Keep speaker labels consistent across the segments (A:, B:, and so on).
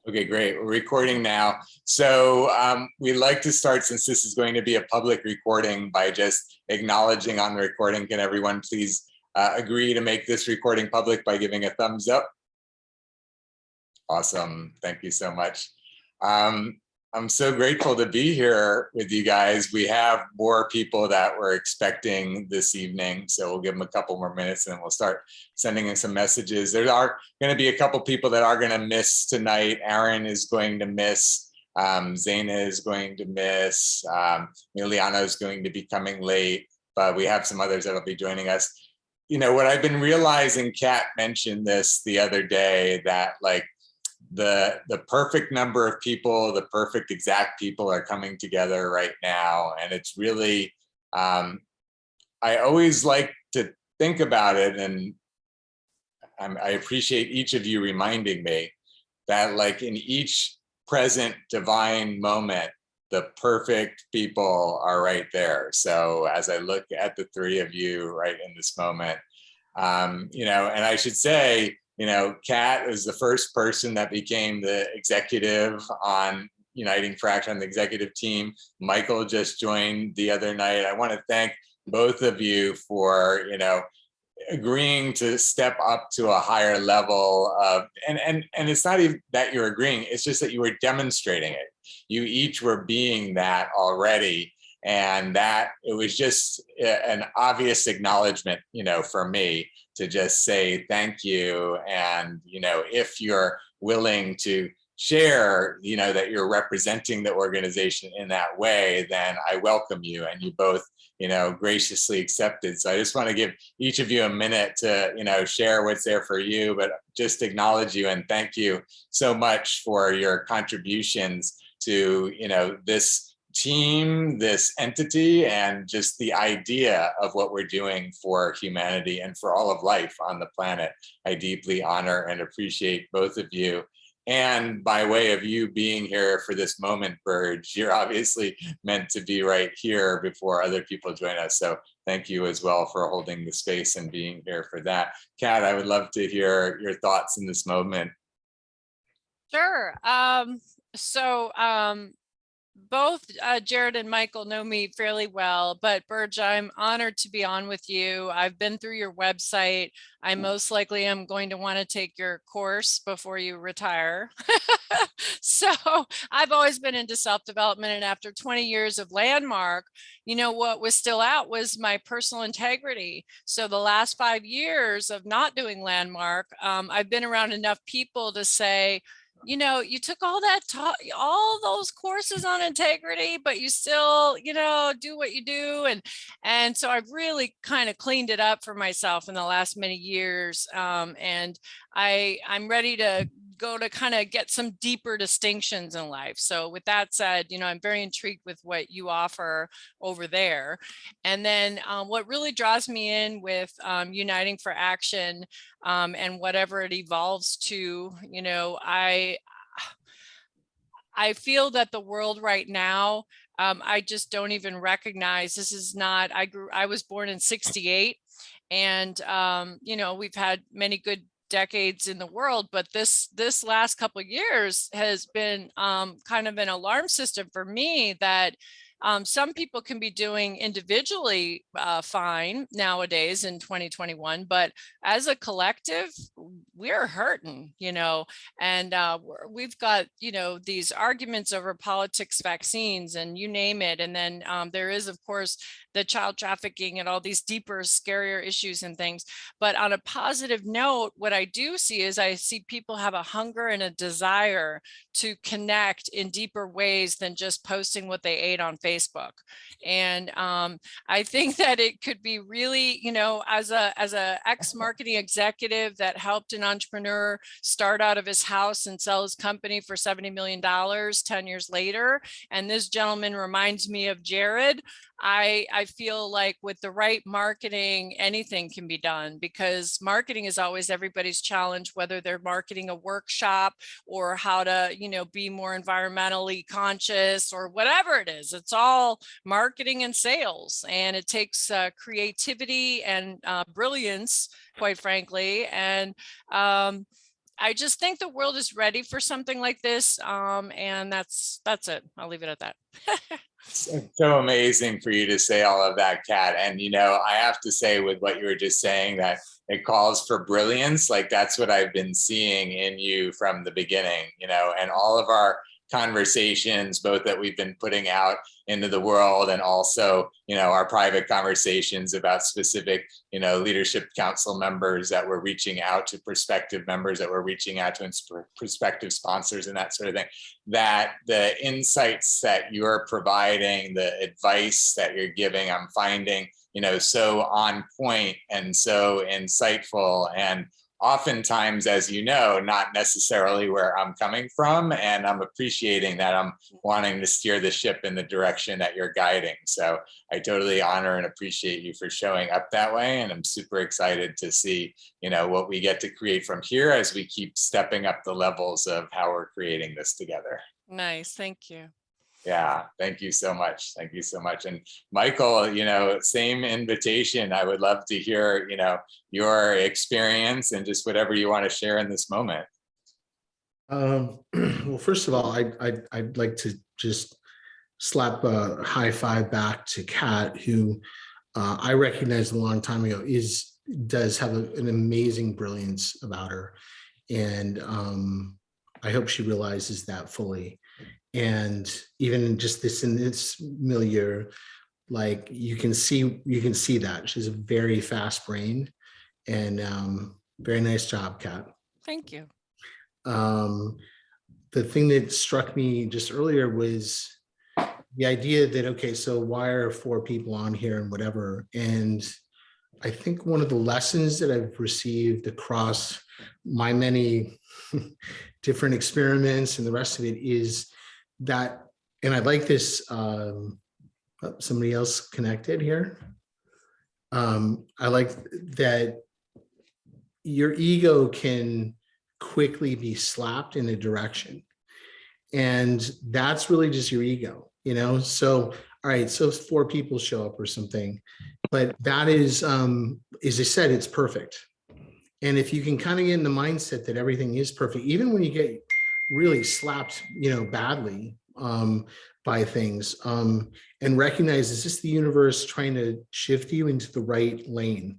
A: Okay, great. We're recording now. So we'd like to start, since this is going to be a public recording, by just acknowledging on the recording. Can everyone please agree to make this recording public by giving a thumbs up? Awesome. Thank you so much. I'm so grateful to be here with you guys. We have more people that we're expecting this evening, so we'll give them a couple more minutes and we'll start sending in some messages. There are going to be a couple people that are going to miss tonight. Aaron is going to miss. Zaina is going to miss. Miliana is going to be coming late, but we have some others that'll be joining us. You know, what I've been realizing, Kat mentioned this the other day, that like the perfect number of people, the perfect exact people are coming together right now. And it's really, I always like to think about it, and I appreciate each of you reminding me that like in each present divine moment, the perfect people are right there. So as I look at the three of you right in this moment, you know, and I should say, you know, Kat was the first person that became the executive on Uniting for Action on the executive team. Michael just joined the other night. I want to thank both of you for, you know, agreeing to step up to a higher level of, and it's not even that you're agreeing, it's just that you were demonstrating it. You each were being that already. And that it was just an obvious acknowledgement, you know, for me to just say thank you. And, you know, if you're willing to share, you know, that you're representing the organization in that way, then I welcome you. And you both, you know, graciously accepted. So I just want to give each of you a minute to, you know, share what's there for you, but just acknowledge you and thank you so much for your contributions to, you know, this team, this entity, and just the idea of what we're doing for humanity and for all of life on the planet. I deeply honor and appreciate both of you. And by way of you being here for this moment, Burge, you're obviously meant to be right here before other people join us. So thank you as well for holding the space and being here for that. Kat, I would love to hear your thoughts in this moment.
B: Sure. Both Jared and Michael know me fairly well, but Burge, I'm honored to be on with you. I've been through your website. I most likely am going to want to take your course before you retire. So I've always been into self-development. And after 20 years of Landmark, you know, what was still out was my personal integrity. So the last 5 years of not doing Landmark, I've been around enough people to say, you know, you took all all those courses on integrity, but you still, you know, do what you do. And so I've really kind of cleaned it up for myself in the last many years. And I'm ready to go to kind of get some deeper distinctions in life. So with that said, you know, I'm very intrigued with what you offer over there. And then what really draws me in with Uniting for Action and whatever it evolves to, you know, I feel that the world right now, I just don't even recognize. This is not, I was born in '68, and you know, we've had many good decades in the world, but this last couple of years has been kind of an alarm system for me that some people can be doing individually fine nowadays in 2021, but as a collective, we're hurting, you know, and we've got, you know, these arguments over politics, vaccines, and you name it. And then there is, of course, the child trafficking and all these deeper, scarier issues and things. But on a positive note, what I do see is I see people have a hunger and a desire to connect in deeper ways than just posting what they ate on Facebook. And I think that it could be really, you know, as a ex-marketing executive that helped an entrepreneur start out of his house and sell his company for $70 million 10 years later. And this gentleman reminds me of Jared. I feel like with the right marketing, anything can be done, because marketing is always everybody's challenge, whether they're marketing a workshop or how to, you know, be more environmentally conscious or whatever it is. It's all marketing and sales, and it takes creativity and brilliance, quite frankly. And I just think the world is ready for something like this. And that's it. I'll leave it at that.
A: So amazing for you to say all of that, Kat. And, I have to say with what you were just saying, that it calls for brilliance. Like that's what I've been seeing in you from the beginning, and all of our conversations, both that we've been putting out into the world and also, our private conversations about specific, leadership council members that we're reaching out to, prospective members that we're reaching out to, and prospective sponsors and that sort of thing, that the insights that you're providing, the advice that you're giving, I'm finding, so on point and so insightful, and oftentimes, as you know, not necessarily where I'm coming from. And I'm appreciating that I'm wanting to steer the ship in the direction that you're guiding. So I totally honor and appreciate you for showing up that way. And I'm super excited to see, what we get to create from here as we keep stepping up the levels of how we're creating this together.
B: Nice. Thank you.
A: Yeah, thank you so much. Thank you so much. And Michael, same invitation. I would love to hear, your experience and just whatever you want to share in this moment.
C: Well, first of all, I'd like to just slap a high five back to Kat, who I recognized a long time ago does have an amazing brilliance about her. And I hope she realizes that fully. And even just in this milieu, like you can see that she's a very fast brain, and very nice job, Kat.
B: Thank you.
C: The thing that struck me just earlier was the idea that, okay, so why are 4 people on here and whatever? And I think one of the lessons that I've received across my many different experiments and the rest of it is that, and I like this, somebody else connected here. I like that your ego can quickly be slapped in a direction. And that's really just your ego, So, all right, so 4 people show up or something, but that is, as I said, it's perfect. And if you can kind of get in the mindset that everything is perfect, even when you get really slapped, badly by things, and recognize, is this the universe trying to shift you into the right lane,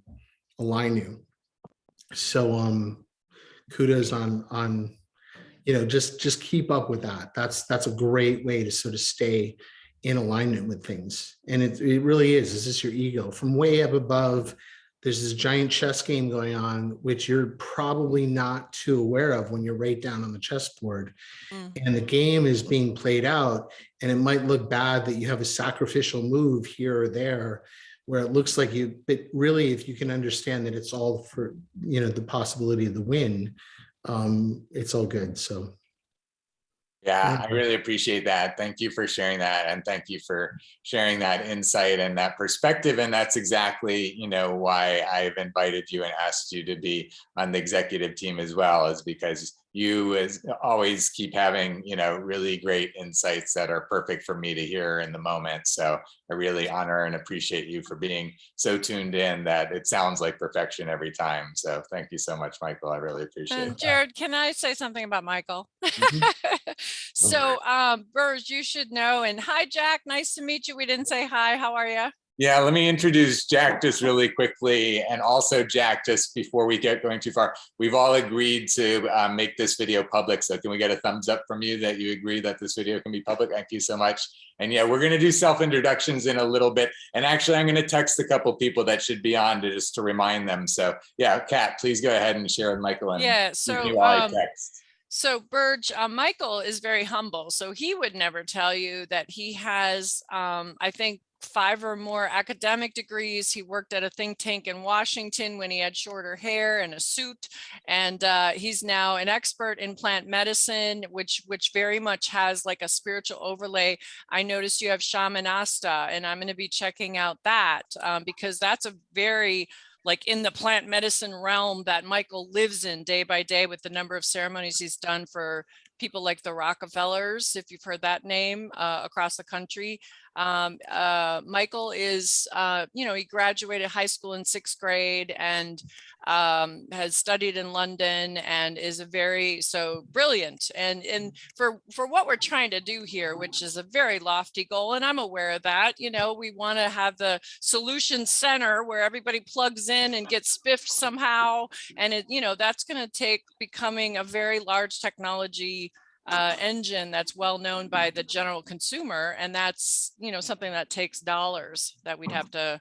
C: align you? So kudos on just keep up with that. That's a great way to sort of stay in alignment with things. And it really is this your ego from way up above? There's this giant chess game going on, which you're probably not too aware of when you're right down on the chessboard. And the game is being played out, and it might look bad that you have a sacrificial move here or there where it looks like you, but really, if you can understand that it's all for, the possibility of the win, it's all good. So.
A: Yeah, I really appreciate that. Thank you for sharing that. And thank you for sharing that insight and that perspective. And that's exactly, why I've invited you and asked you to be on the executive team as well, is because you as always keep having, really great insights that are perfect for me to hear in the moment. So I really honor and appreciate you for being so tuned in that it sounds like perfection every time. So thank you so much, Michael. I really appreciate it.
B: And Jared, can I say something about Michael? So, Burrs, you should know. And hi, Jack. Nice to meet you. We didn't say hi. How are you?
A: Yeah, let me introduce Jack just really quickly. And also Jack, just before we get going too far, we've all agreed to make this video public. So can we get a thumbs up from you that you agree that this video can be public? Thank you so much. And yeah, we're gonna do self-introductions in a little bit. And actually I'm gonna text a couple people that should be on just to remind them. So yeah, Kat, please go ahead and share with Michael. And
B: yeah, so Burge, Michael is very humble. So he would never tell you that he has, I think, 5 or more academic degrees. He worked at a think tank in Washington when he had shorter hair and a suit. And he's now an expert in plant medicine, which very much has like a spiritual overlay. I noticed you have Shamanasta, and I'm going to be checking out that because that's a very like in the plant medicine realm that Michael lives in day by day with the number of ceremonies he's done for people like the Rockefellers, if you've heard that name, across the country. Michael is, he graduated high school in 6th grade and has studied in London and is so brilliant. And for what we're trying to do here, which is a very lofty goal, and I'm aware of that, we want to have the solution center where everybody plugs in and gets spiffed somehow. And that's going to take becoming a very large technology engine that's well known by the general consumer, and that's something that takes dollars that we'd have to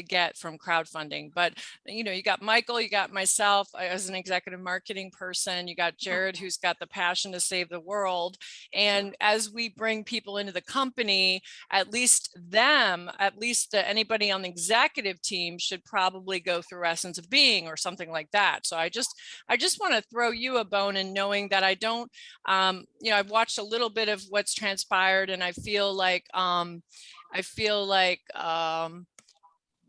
B: get from crowdfunding. But you got Michael, you got myself as an executive marketing person, you got Jared, who's got the passion to save the world. And as we bring people into the company, at least anybody on the executive team should probably go through Essence of Being or something like that. So I just want to throw you a bone in knowing that I don't, I've watched a little bit of what's transpired, and I feel like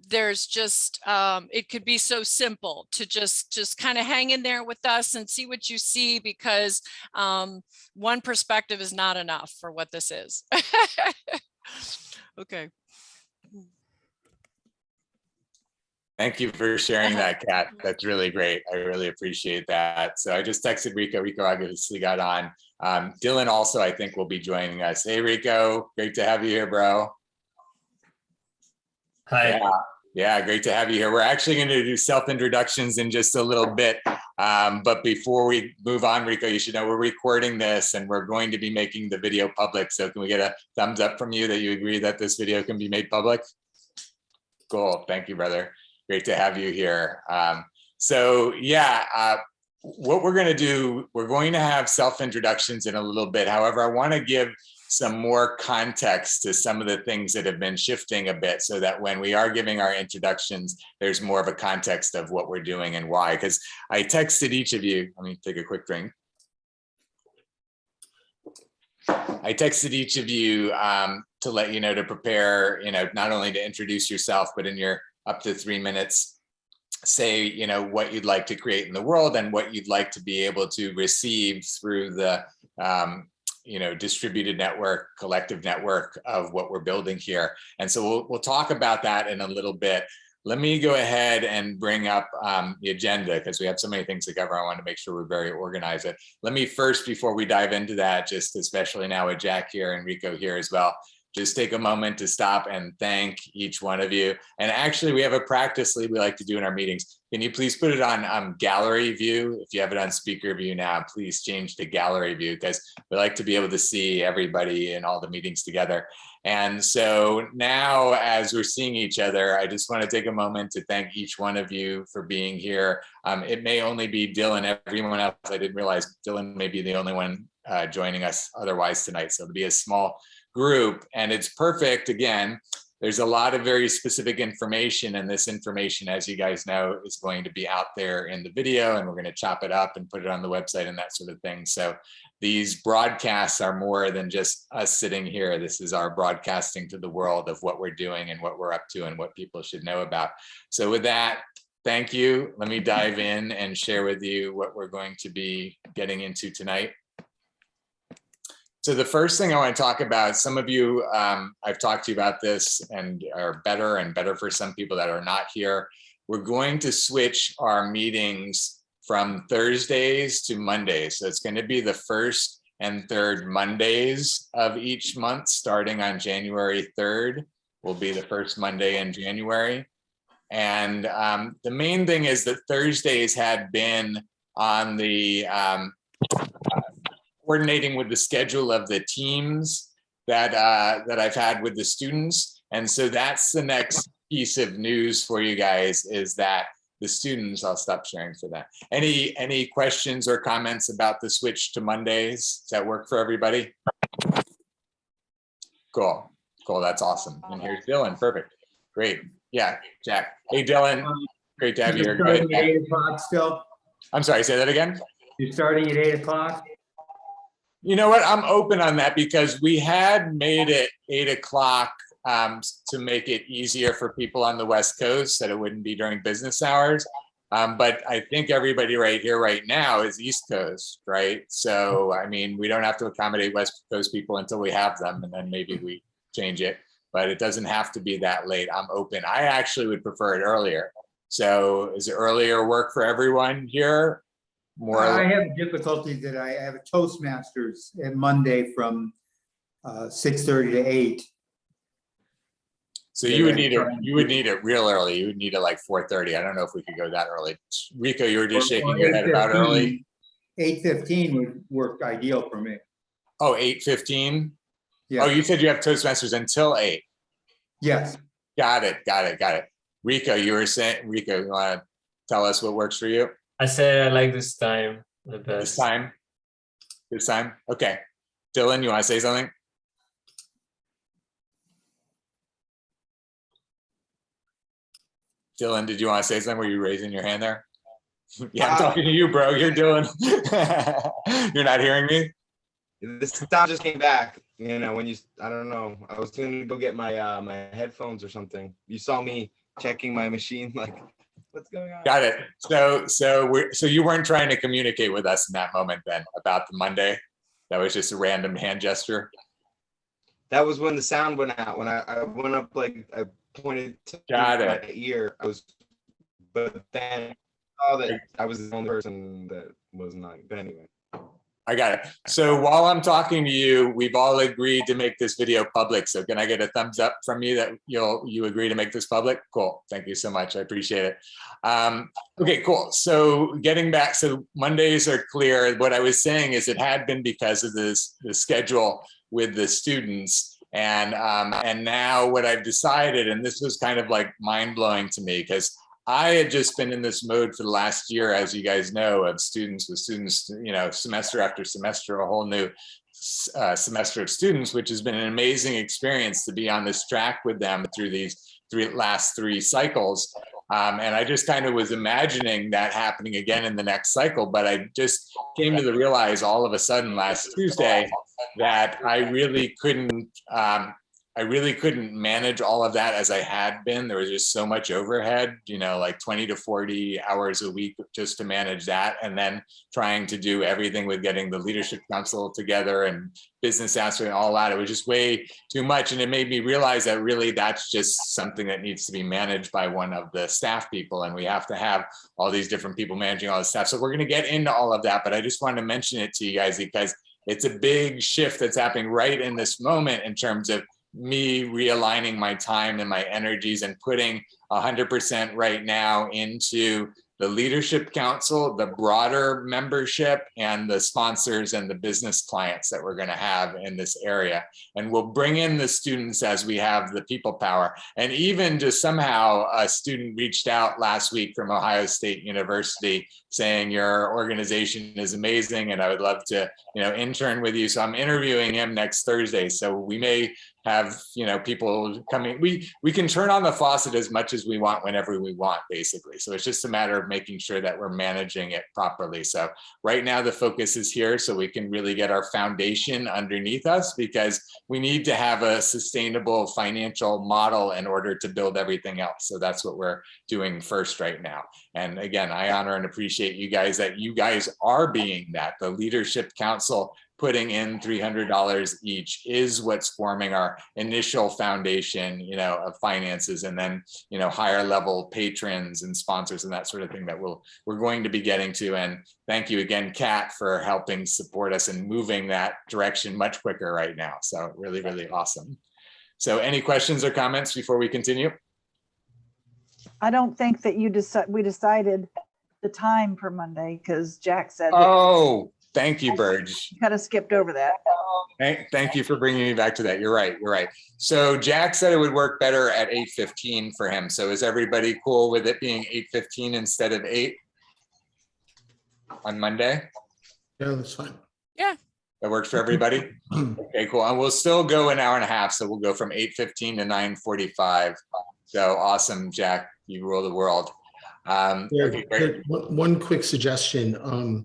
B: there's just it could be so simple to just kind of hang in there with us and see what you see, because one perspective is not enough for what this is. Okay.
A: Thank you for sharing that, Kat. That's really great. I really appreciate that. So I just texted Rico. Rico obviously got on. Dylan also, I think, will be joining us. Hey, Rico, great to have you here, bro.
D: Hi.
A: Yeah, great to have you here. We're actually going to do self-introductions in just a little bit. But before we move on, Rico, you should know we're recording this and we're going to be making the video public. So can we get a thumbs up from you that you agree that this video can be made public? Cool. Thank you, brother. Great to have you here. What we're going to do, we're going to have self-introductions in a little bit. However, I want to give some more context to some of the things that have been shifting a bit, so that when we are giving our introductions, there's more of a context of what we're doing and why. Because I texted each of you, let me take a quick drink. I texted each of you to let you know to prepare, not only to introduce yourself, but in your up to 3 minutes, say, what you'd like to create in the world and what you'd like to be able to receive through the distributed network, collective network of what we're building here. And so we'll talk about that in a little bit. Let me go ahead and bring up the agenda, because we have so many things to cover. I want to make sure we're very organized. Let me first, before we dive into that, just especially now with Jack here and Rico here as well, just take a moment to stop and thank each one of you. And actually, we have a practice we like to do in our meetings. Can you please put it on gallery view? If you have it on speaker view now, please change to gallery view, because we like to be able to see everybody in all the meetings together. And so now, as we're seeing each other, I just want to take a moment to thank each one of you for being here. It may only be Dylan. Everyone else, I didn't realize Dylan may be the only one joining us otherwise tonight. So it'll be a small group, and it's perfect. Again, there's a lot of very specific information, and this information, as you guys know, is going to be out there in the video, and we're going to chop it up and put it on the website and that sort of thing. So these broadcasts are more than just us sitting here. This is our broadcasting to the world of what we're doing and what we're up to and what people should know about. So with that, thank you. Let me dive in and share with you what we're going to be getting into tonight. So the first thing I want to talk about, some of you, I've talked to you about this and are better and better for some people that are not here. We're going to switch our meetings from Thursdays to Mondays. So it's going to be the first and third Mondays of each month, starting on January 3rd, will be the first Monday in January. And the main thing is that Thursdays had been on the coordinating with the schedule of the teams that I've had with the students. And so that's the next piece of news for you guys, is that the students, I'll stop sharing for that. Any questions or comments about the switch to Mondays? Does that work for everybody? Cool, that's awesome. And here's Dylan, perfect, great. Yeah, Jack. Hey, Dylan, great to have you here.
D: You're starting at 8 o'clock still?
A: I'm sorry, say that again?
D: You're starting at 8 o'clock?
A: You know what? I'm open on that, because we had made it 8 o'clock to make it easier for people on the West Coast, that it wouldn't be during business hours. But I think everybody right here, right now is East Coast, right? So, I mean, we don't have to accommodate West Coast people until we have them, and then maybe we change it, but it doesn't have to be that late. I'm open. I actually would prefer it earlier. So is it earlier work for everyone here?
D: I have difficulty that I have a Toastmasters at Monday from 6:30 to 8.
A: So you would need it. You would need it real early. You would need it like 4:30. I don't know if we could go that early. Rico, you were just shaking your head about early.
D: 8:15 would work ideal for me.
A: Oh, 8:15.
D: Yeah.
A: Oh, you said you have Toastmasters until 8.
D: Yes.
A: Got it. Rico, you were saying, Rico, you want to tell us what works for you?
E: I said I like this time the best.
A: This time. Okay. Dylan, you want to say something? Dylan, did you want to say something? Were you raising your hand there? Yeah, I'm talking to you, bro. You're Dylan. You're not hearing me?
F: The sound just came back. You know, when you, I don't know. I was going to go get my my headphones or something. You saw me checking my machine, like, what's going on?
A: Got it. So you weren't trying to communicate with us in that moment then about the Monday? That was just a random hand gesture?
F: That was when the sound went out. When I went up, like, I pointed to my ear. But then I saw that I was the only person that was not. But anyway.
A: I got it. So while I'm talking to you, we've all agreed to make this video public. So can I get a thumbs up from you that you agree to make this public? Cool. Thank you so much. I appreciate it. Okay, cool. So getting back, so Mondays are clear. What I was saying is it had been because of the schedule with the students. And now what I've decided, and this was kind of like mind blowing to me, because I had just been in this mode for the last year, as you guys know, of students, you know, semester after semester, a whole new semester of students, which has been an amazing experience to be on this track with them through these last three cycles. And I just kind of was imagining that happening again in the next cycle, but I just came to realize all of a sudden last Tuesday that I really couldn't manage all of that as I had been. There was just so much overhead, you know, like 20 to 40 hours a week just to manage that. And then trying to do everything with getting the leadership council together and business answering all that. It was just way too much. And it made me realize that really that's just something that needs to be managed by one of the staff people. And we have to have all these different people managing all the staff. So we're going to get into all of that, but I just wanted to mention it to you guys because it's a big shift that's happening right in this moment in terms of me realigning my time and my energies and putting 100% right now into the leadership council, the broader membership, and the sponsors and the business clients that we're going to have in this area. And we'll bring in the students as we have the people power. And even just somehow a student reached out last week from Ohio State University saying your organization is amazing and I would love to, you know, intern with you. So I'm interviewing him next Thursday. So we may have, you know, people coming. We can turn on the faucet as much as we want whenever we want, basically. So it's just a matter of making sure that we're managing it properly. So right now the focus is here so we can really get our foundation underneath us because we need to have a sustainable financial model in order to build everything else. So that's what we're doing first right now. And again, I honor and appreciate you guys that you guys are being that. The Leadership Council putting in $300 each is what's forming our initial foundation, you know, of finances, and then, you know, higher level patrons and sponsors and that sort of thing that we're going to be getting to. And thank you again, Kat, for helping support us and moving that direction much quicker right now. So really, really awesome. So any questions or comments before we continue?
G: I don't think that we decided the time for Monday because Jack said.
A: Oh, thank you, Burge.
G: Kind of skipped over that.
A: Thank you for bringing me back to that. You're right. You're right. So Jack said it would work better at 8:15 for him. So is everybody cool with it being 8:15 instead of 8 on Monday?
C: Yeah, that's fine.
B: Yeah.
A: That works for everybody? Okay, cool. And we'll still go an hour and a half. So we'll go from 8:15 to 9:45. So awesome, Jack. You rule the world. Okay, great.
C: One quick suggestion.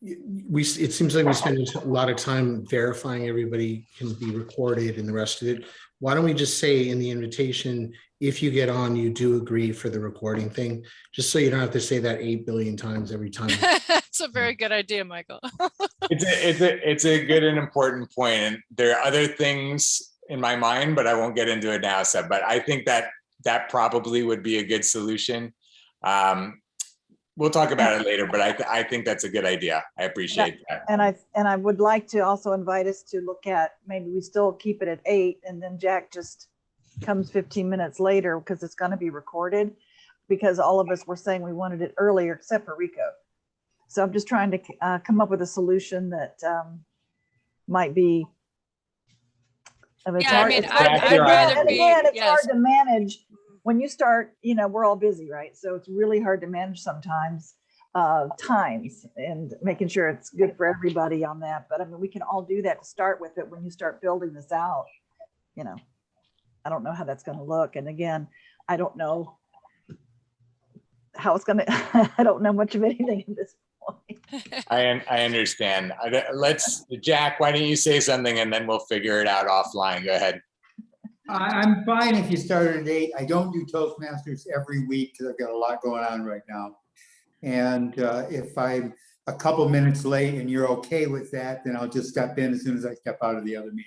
C: It seems like we spend a lot of time verifying everybody can be recorded and the rest of it. Why don't we just say in the invitation, if you get on, you do agree for the recording thing, just so you don't have to say that 8 billion times every time.
B: It's a very good idea, Michael.
A: It's a good and important point. And there are other things in my mind, but I won't get into it now. So, but I think that probably would be a good solution. We'll talk about it later, but I think that's a good idea. I appreciate that.
G: And I would like to also invite us to look at, maybe we still keep it at 8 and then Jack just comes 15 minutes later because it's going to be recorded, because all of us were saying we wanted it earlier except for Rico. So I'm just trying to come up with a solution that might be.
B: Yeah, I mean, I'd rather be,
G: again, it's
B: yes.
G: hard to manage when you start, we're all busy, right? So it's really hard to manage sometimes times and making sure it's good for everybody on that. But I mean, we can all do that to start with it when you start building this out. I don't know how that's going to look. And again, I don't know how it's going to, I don't know much of anything at this point.
A: I understand. Jack, why don't you say something and then we'll figure it out offline. Go ahead.
D: I'm fine if you start at 8. I don't do Toastmasters every week because I've got a lot going on right now. And if I'm a couple minutes late and you're okay with that, then I'll just step in as soon as I step out of the other meeting.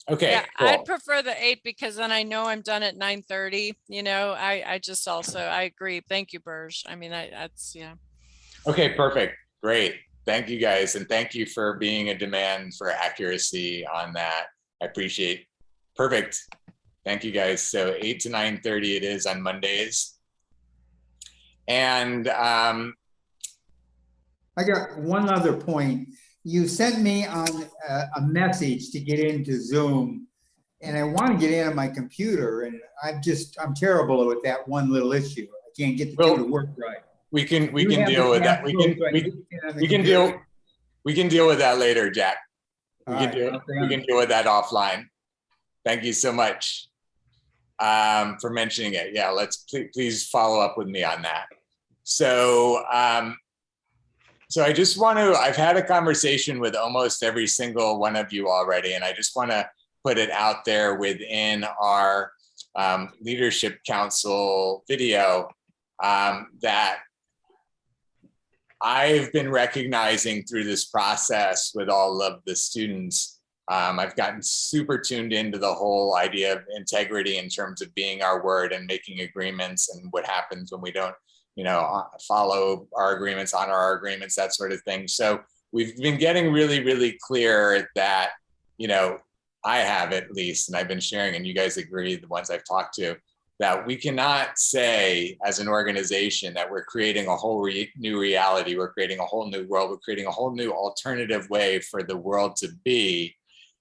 A: Okay.
B: Yeah,
A: cool.
B: I'd prefer the 8 because then I know I'm done at 9:30. I just also, I agree. Thank you, Burge. I mean, that's, yeah.
A: Okay, perfect. Great. Thank you guys. And thank you for being a demand for accuracy on that. I appreciate. Perfect. Thank you guys. So 8 to 9:30 it is on Mondays. And
D: I got one other point. You sent me on a message to get into Zoom, and I want to get in on my computer, and I'm terrible with that one little issue. I can't get the two to work right.
A: We can deal with that. We can deal with that later, Jack. We can deal with that offline. Thank you so much for mentioning it. Yeah, please follow up with me on that. So I just want to, I've had a conversation with almost every single one of you already, and I just want to put it out there within our Leadership Council video that I've been recognizing through this process with all of the students. I've gotten super tuned into the whole idea of integrity in terms of being our word and making agreements and what happens when we don't, follow our agreements, honor our agreements, that sort of thing. So we've been getting really, really clear that, I have at least, and I've been sharing, and you guys agree, the ones I've talked to, that we cannot say as an organization that we're creating a whole new reality, we're creating a whole new world, we're creating a whole new alternative way for the world to be,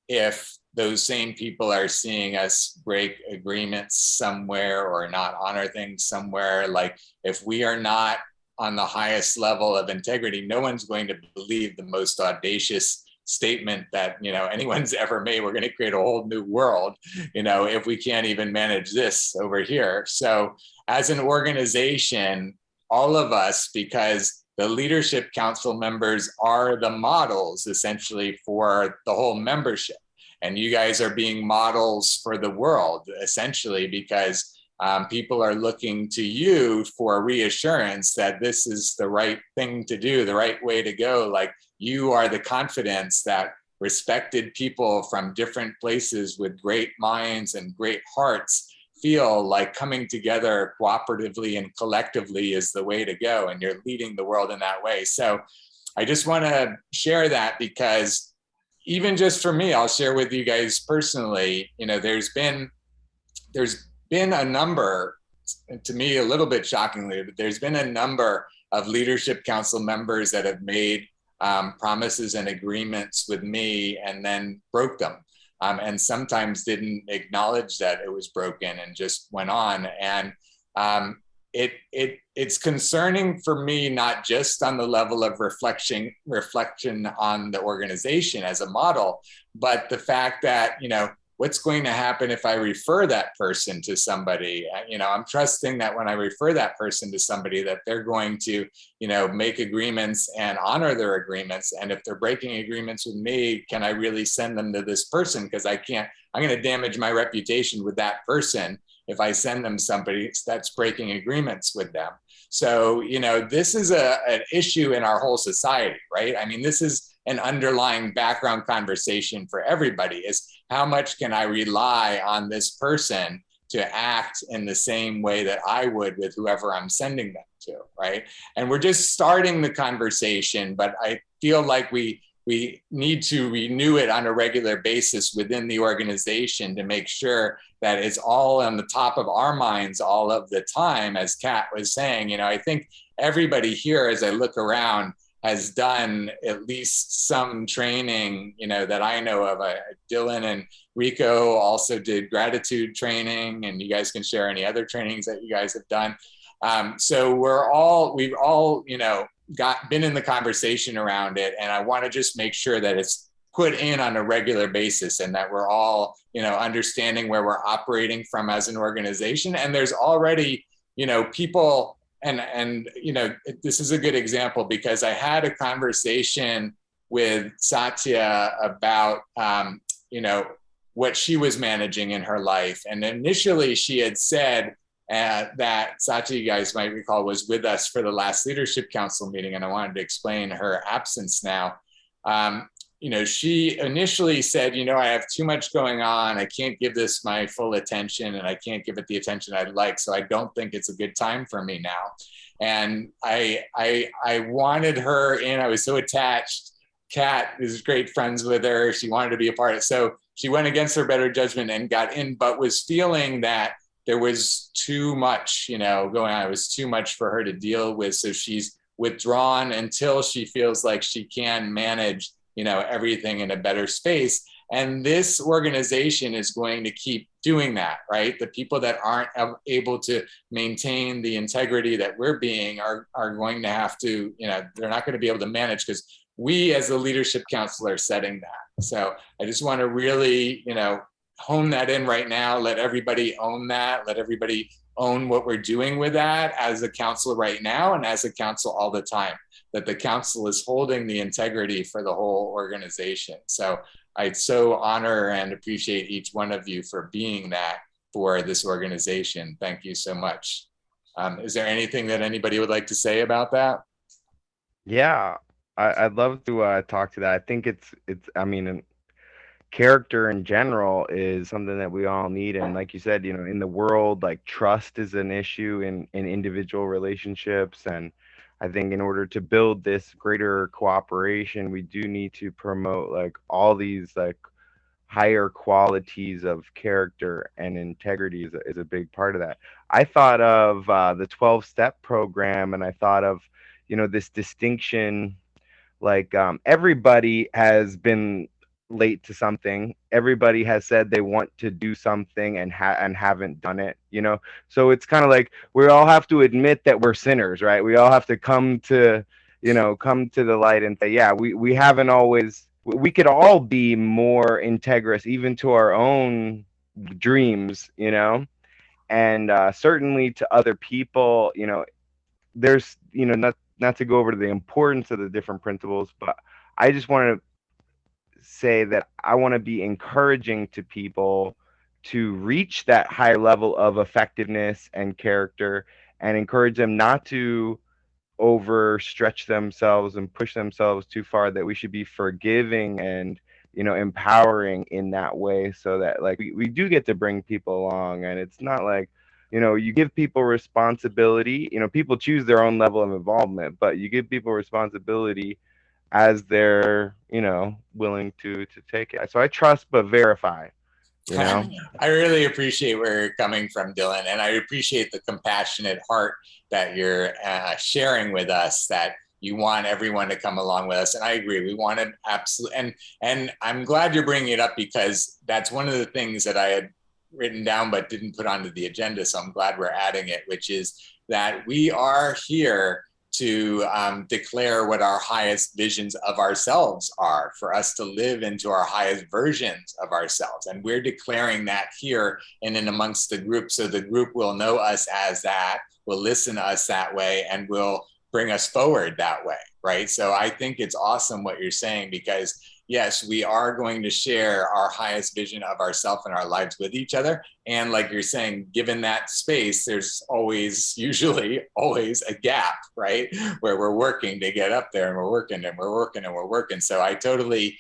A: if those same people are seeing us break agreements somewhere or not honor things somewhere. Like, if we are not on the highest level of integrity, no one's going to believe the most audacious statement that anyone's ever made. We're going to create a whole new world, if we can't even manage this over here. So as an organization, all of us, because the Leadership Council members are the models essentially for the whole membership. And you guys are being models for the world, essentially, because people are looking to you for reassurance that this is the right thing to do, the right way to go. Like, you are the confidence that respected people from different places with great minds and great hearts feel like coming together cooperatively and collectively is the way to go. And you're leading the world in that way. So I just want to share that, because even just for me, I'll share with you guys personally, there's been a number, to me a little bit shockingly, but there's been a number of Leadership Council members that have made promises and agreements with me and then broke them. And sometimes didn't acknowledge that it was broken and just went on. And it's concerning for me, not just on the level of reflection on the organization as a model, but the fact that, what's going to happen if I refer that person to somebody? I'm trusting that when I refer that person to somebody, that they're going to, make agreements and honor their agreements. And if they're breaking agreements with me, can I really send them to this person? Because I'm going to damage my reputation with that person if I send them somebody that's breaking agreements with them. So, you know, this is an issue in our whole society, right? I mean, this is an underlying background conversation for everybody, is how much can I rely on this person to act in the same way that I would with whoever I'm sending them to, right? And we're just starting the conversation, but I feel like we need to renew it on a regular basis within the organization to make sure that it's all on the top of our minds all of the time. As Kat was saying, you know, I think everybody here, as I look around, has done at least some training, you know, that I know of. Dylan and Rico also did gratitude training, and you guys can share any other trainings that you guys have done. So we've all, you know, been in the conversation around it, and I want to just make sure that it's put in on a regular basis, and that we're all, you know, understanding where we're operating from as an organization. And there's already, you know, people. And you know, this is a good example because I had a conversation with Satya about, you know, what she was managing in her life. And initially she had said that Satya, you guys might recall, was with us for the last Leadership Council meeting. And I wanted to explain her absence now. You know, she initially said, you know, I have too much going on. I can't give this my full attention, and I can't give it the attention I'd like. So I don't think it's a good time for me now. And I wanted her in. I was so attached. Kat is great friends with her. She wanted to be a part of it. So she went against her better judgment and got in, but was feeling that there was too much, you know, going on. It was too much for her to deal with. So she's withdrawn until she feels like she can manage, you know, everything in a better space. And this organization is going to keep doing that, right? The people that aren't able to maintain the integrity that we're being are going to have to, you know, they're not going to be able to manage, because we as the Leadership Council are setting that. So I just want to really, you know, hone that in right now. Let everybody own that. Let everybody own what we're doing with that as a council right now, and as a council all the time, that the council is holding the integrity for the whole organization. So I so honor and appreciate each one of you for being that for this organization. Thank you so much. Is there anything that anybody would like to say about that?
H: Yeah, I'd love to talk to that. I think it's I mean, character in general is something that we all need. And like you said, you know, in the world, like, trust is an issue in individual relationships. And I think in order to build this greater cooperation, we do need to promote like all these like higher qualities of character, and integrity is a big part of that. I thought of the 12-step program, and I thought of, you know, this distinction, like everybody has been late to something. Everybody has said they want to do something and haven't done it, you know? So it's kind of like we all have to admit that we're sinners, right? We all have to come to the light and say, yeah, we haven't always, we could all be more integrous, even to our own dreams, you know? And certainly to other people, you know, there's, you know, not to go over to the importance of the different principles, but I just want to say that I want to be encouraging to people to reach that higher level of effectiveness and character, and encourage them not to overstretch themselves and push themselves too far, that we should be forgiving and, you know, empowering in that way, so that like we do get to bring people along. And it's not like, you know, you give people responsibility, you know, people choose their own level of involvement, but you give people responsibility as they're, you know, willing to take it. So I trust but verify, you know.
A: I really appreciate where you're coming from, Dylan, and I appreciate the compassionate heart that you're sharing with us, that you want everyone to come along with us. And I agree, we want to absolutely, and I'm glad you're bringing it up, because that's one of the things that I had written down but didn't put onto the agenda. So I'm glad we're adding it, which is that we are here to declare what our highest visions of ourselves are, for us to live into our highest versions of ourselves. And we're declaring that here and in amongst the group, so the group will know us as that, will listen to us that way, and will bring us forward that way, right? So I think it's awesome what you're saying, because yes, we are going to share our highest vision of ourselves and our lives with each other. And like you're saying, given that space, there's usually always a gap, right? Where we're working to get up there, and we're working and we're working and we're working. So I totally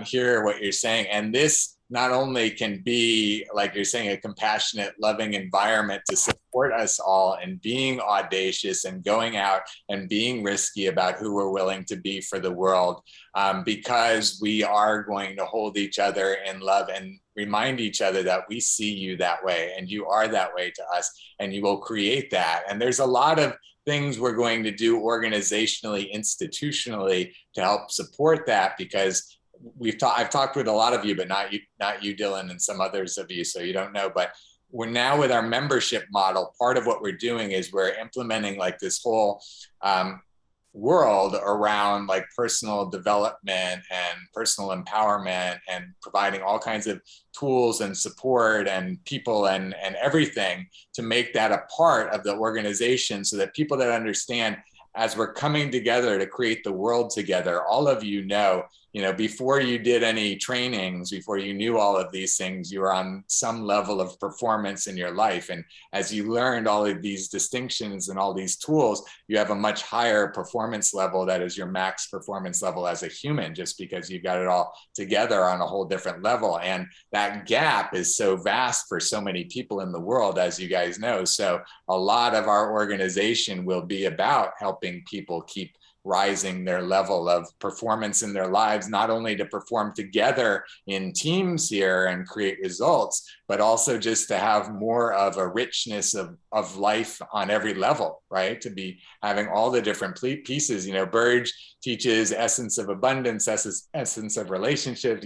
A: hear what you're saying. And this not only can be, like you're saying, a compassionate, loving environment to support us all in being audacious and going out and being risky about who we're willing to be for the world, because we are going to hold each other in love and remind each other that we see you that way and you are that way to us, and you will create that. And there's a lot of things we're going to do organizationally, institutionally to help support that, because I've talked with a lot of you, but not you, Dylan, and some others of you, so you don't know. But we're now, with our membership model, part of what we're doing is we're implementing like this whole world around like personal development and personal empowerment, and providing all kinds of tools and support and people and everything to make that a part of the organization, so that people that understand, as we're coming together to create the world together, all of you know, before you did any trainings, before you knew all of these things, you were on some level of performance in your life. And as you learned all of these distinctions and all these tools, you have a much higher performance level that is your max performance level as a human, just because you got it all together on a whole different level. And that gap is so vast for so many people in the world, as you guys know. So a lot of our organization will be about helping people keep rising their level of performance in their lives, not only to perform together in teams here and create results, but also just to have more of a richness of life on every level, right? To be having all the different pieces. Burge teaches essence of abundance, essence of relationships,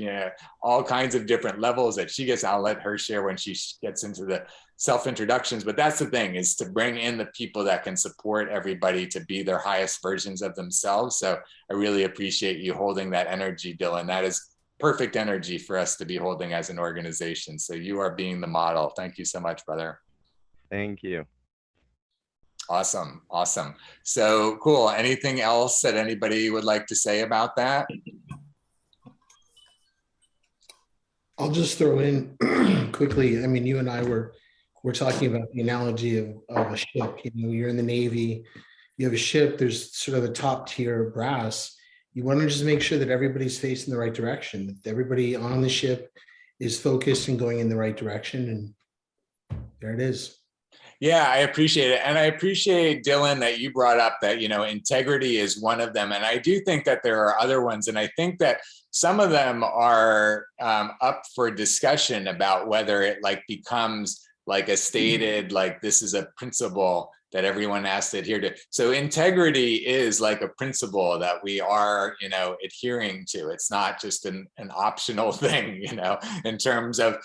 A: all kinds of different levels that she gets. I'll let her share when she gets into the self-introductions, but that's the thing, is to bring in the people that can support everybody to be their highest versions of themselves. So I really appreciate you holding that energy, Dylan. That is perfect energy for us to be holding as an organization. So you are being the model. Thank you so much, brother.
H: Thank you.
A: Awesome. So cool. Anything else that anybody would like to say about that?
C: I'll just throw in quickly. I mean, you and I we're talking about the analogy of a ship. You're in the Navy, you have a ship, there's sort of a top tier brass. You want to just make sure that everybody's facing the right direction, that everybody on the ship is focused and going in the right direction. And there it is.
A: Yeah, I appreciate it. And I appreciate, Dylan, that you brought up that, integrity is one of them. And I do think that there are other ones. And I think that some of them are up for discussion about whether it becomes like a stated, this is a principle that everyone has to adhere to. So integrity is like a principle that we are, adhering to. It's not just an optional thing, in terms of,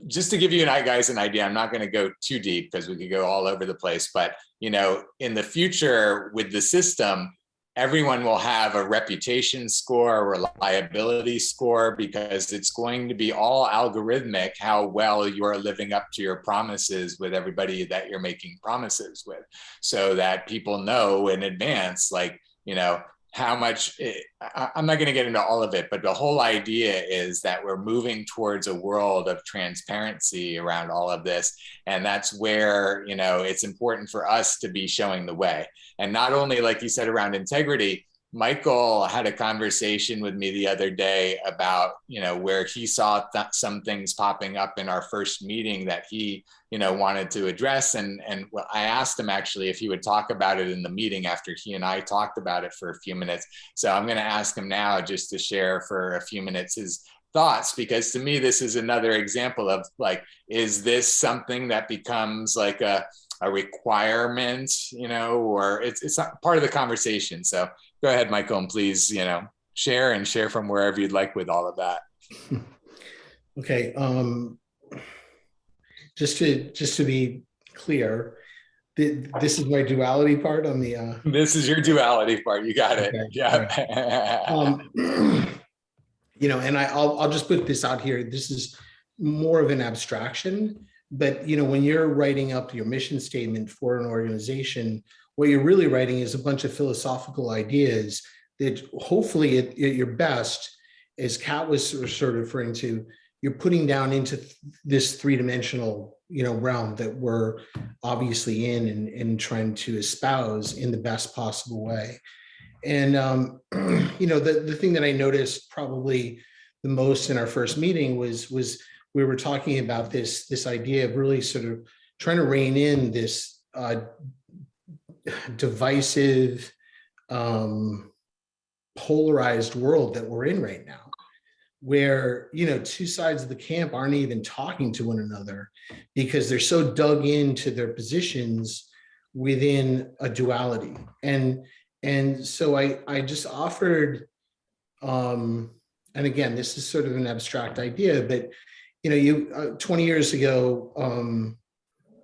A: just to give you guys an idea, I'm not going to go too deep because we could go all over the place, but, in the future with the system, everyone will have a reputation score, a reliability score, because it's going to be all algorithmic how well you're living up to your promises with everybody that you're making promises with, so that people know in advance, how much. I'm not going to get into all of it, but the whole idea is that we're moving towards a world of transparency around all of this. And that's where, it's important for us to be showing the way. And not only, like you said, around integrity. Michael had a conversation with me the other day about, where he saw some things popping up in our first meeting that he, wanted to address. And I asked him actually if he would talk about it in the meeting after he and I talked about it for a few minutes. So I'm going to ask him now just to share for a few minutes his thoughts, because to me, this is another example of is this something that becomes like a requirement, or it's not part of the conversation. So go ahead, Michael, and please, share from wherever you'd like with all of that.
C: Okay. Just to be clear, this is my duality part on the.
A: This is your duality part. You got it.
C: Okay.
A: Yeah.
C: And I'll just put this out here. This is more of an abstraction, but when you're writing up your mission statement for an organization, what you're really writing is a bunch of philosophical ideas that hopefully at your best, as Kat was sort of referring to, you're putting down into this three-dimensional, realm that we're obviously in and trying to espouse in the best possible way. And, the thing that I noticed probably the most in our first meeting was we were talking about this idea of really sort of trying to rein in this divisive, polarized world that we're in right now, where two sides of the camp aren't even talking to one another because they're so dug into their positions within a duality. And so I just offered, and again, this is sort of an abstract idea, but 20 years ago,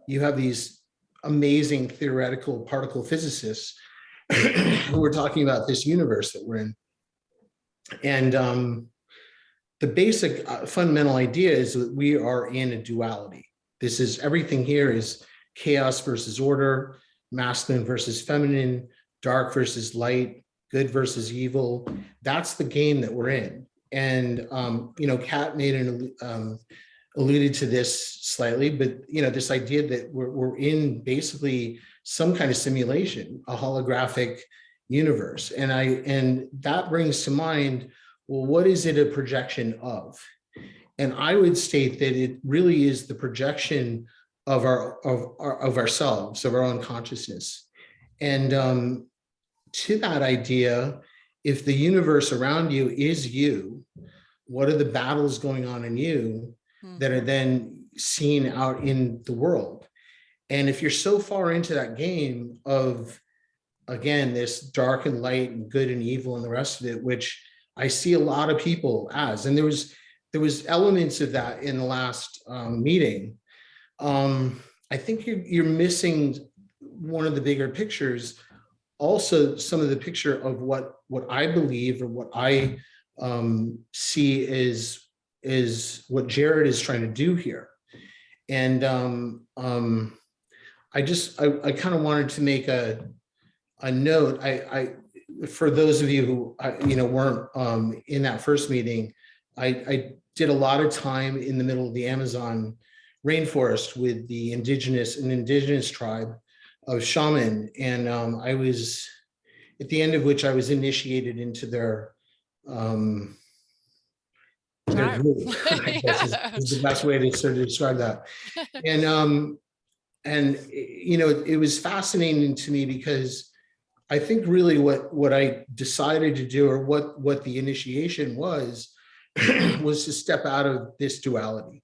C: you have these amazing theoretical particle physicists who were talking about this universe that we're in. And the basic fundamental idea is that we are in a duality. This is, everything here is chaos versus order, masculine versus feminine, dark versus light, good versus evil. That's the game that we're in. And, Kat alluded to this slightly, but, this idea that we're in basically some kind of simulation, a holographic universe. And that brings to mind, well, what is it a projection of? And I would state that it really is the projection of ourselves, of our own consciousness. And to that idea, if the universe around you is you, what are the battles going on in you that are then seen out in the world? And if you're so far into that game of, again, this dark and light and good and evil and the rest of it, which I see a lot of people as, and there was elements of that in the last meeting. I think you're missing one of the bigger pictures. Also, some of the picture of what I believe or what I see is what Jared is trying to do here. And I kind of wanted to make a note. For those of you who weren't in that first meeting, I did a lot of time in the middle of the Amazon rainforest with the indigenous tribe of shaman, and I was at the end of which I was initiated into their group. I guess is the best way to sort of describe that. And it was fascinating to me because I think really what I decided to do, or what the initiation was to step out of this duality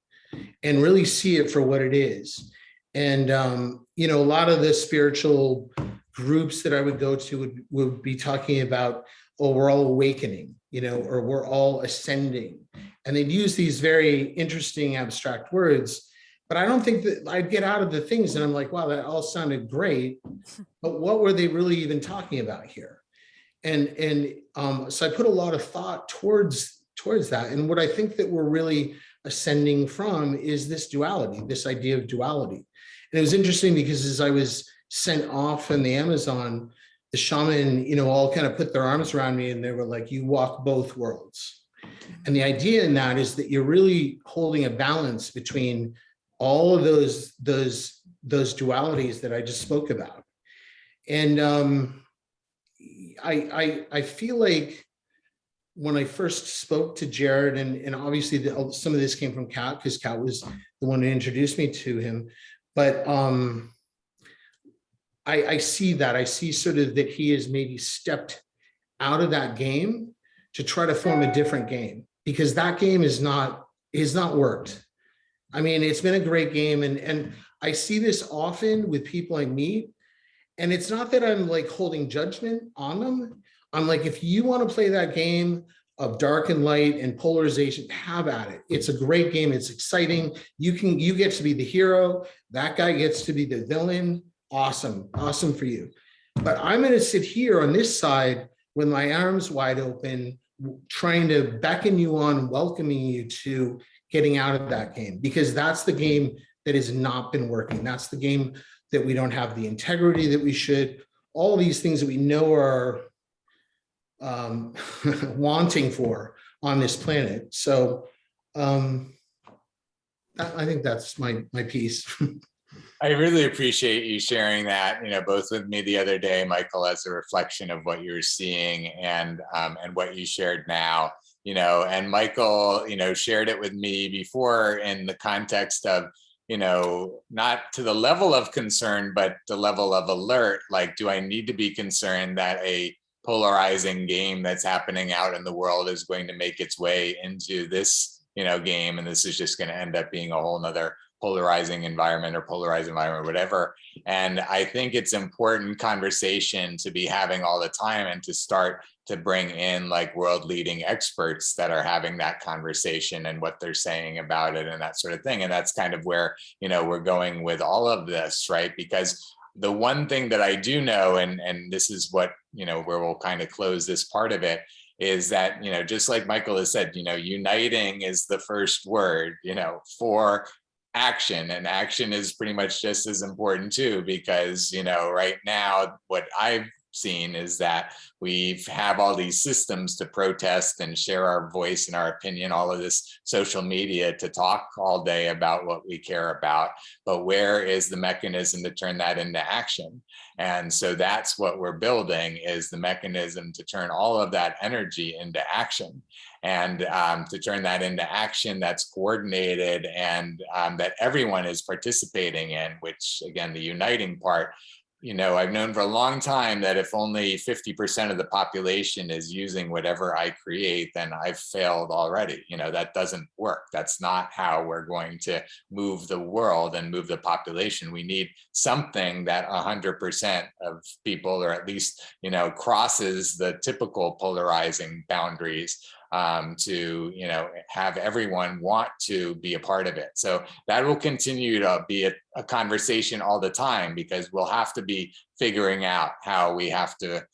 C: and really see it for what it is. And a lot of the spiritual groups that I would go to would be talking about, oh, we're all awakening, or we're all ascending. And they'd use these very interesting abstract words, but I don't think that I'd get out of the things and I'm like, wow, that all sounded great, but what were they really even talking about here? And so I put a lot of thought towards that. And what I think that we're really ascending from is this duality, this idea of duality. And it was interesting because as I was sent off in the Amazon, the shaman, all kind of put their arms around me and they were like, you walk both worlds. And the idea in that is that you're really holding a balance between all of those dualities that I just spoke about. And I feel like when I first spoke to Jared, and obviously some of this came from Kat, because Kat was the one who introduced me to him, but I see that. I see sort of that he has maybe stepped out of that game to try to form a different game, because that game is not worked. I mean, it's been a great game, and I see this often with people I meet, and it's not that I'm like holding judgment on them. I'm like, if you want to play that game of dark and light and polarization, have at it. It's a great game. It's exciting. You get to be the hero. That guy gets to be the villain. Awesome. Awesome for you. But I'm going to sit here on this side with my arms wide open, trying to beckon you on, welcoming you to getting out of that game, because that's the game that has not been working. That's the game that we don't have the integrity that we should. All these things that we know are wanting for on this planet. So I think that's my piece.
A: I really appreciate you sharing that, both with me the other day, Michael, as a reflection of what you're seeing and what you shared now, and Michael, shared it with me before in the context of, not to the level of concern, but the level of alert. Like, do I need to be concerned that a polarizing game that's happening out in the world is going to make its way into this, game, and this is just going to end up being a whole nother polarizing environment or polarized environment, or whatever. And I think it's important conversation to be having all the time, and to start to bring in like world leading experts that are having that conversation and what they're saying about it and that sort of thing. And that's kind of where, we're going with all of this, right? Because the one thing that I do know, and this is what, where we'll kind of close this part of it, is that, just like Michael has said, uniting is the first word, for action, and action is pretty much just as important too, because right now what I've seen is that we have all these systems to protest and share our voice and our opinion, all of this social media to talk all day about what we care about, but where is the mechanism to turn that into action? And so that's what we're building, is the mechanism to turn all of that energy into action, and to turn that into action that's coordinated and that everyone is participating in, which again, the uniting part, I've known for a long time that if only 50% of the population is using whatever I create, then I've failed already. That doesn't work. That's not how we're going to move the world and move the population. We need something that 100% of people, or at least, crosses the typical polarizing boundaries, to have everyone want to be a part of it. So that will continue to be a conversation all the time, because we'll have to be figuring out how we have to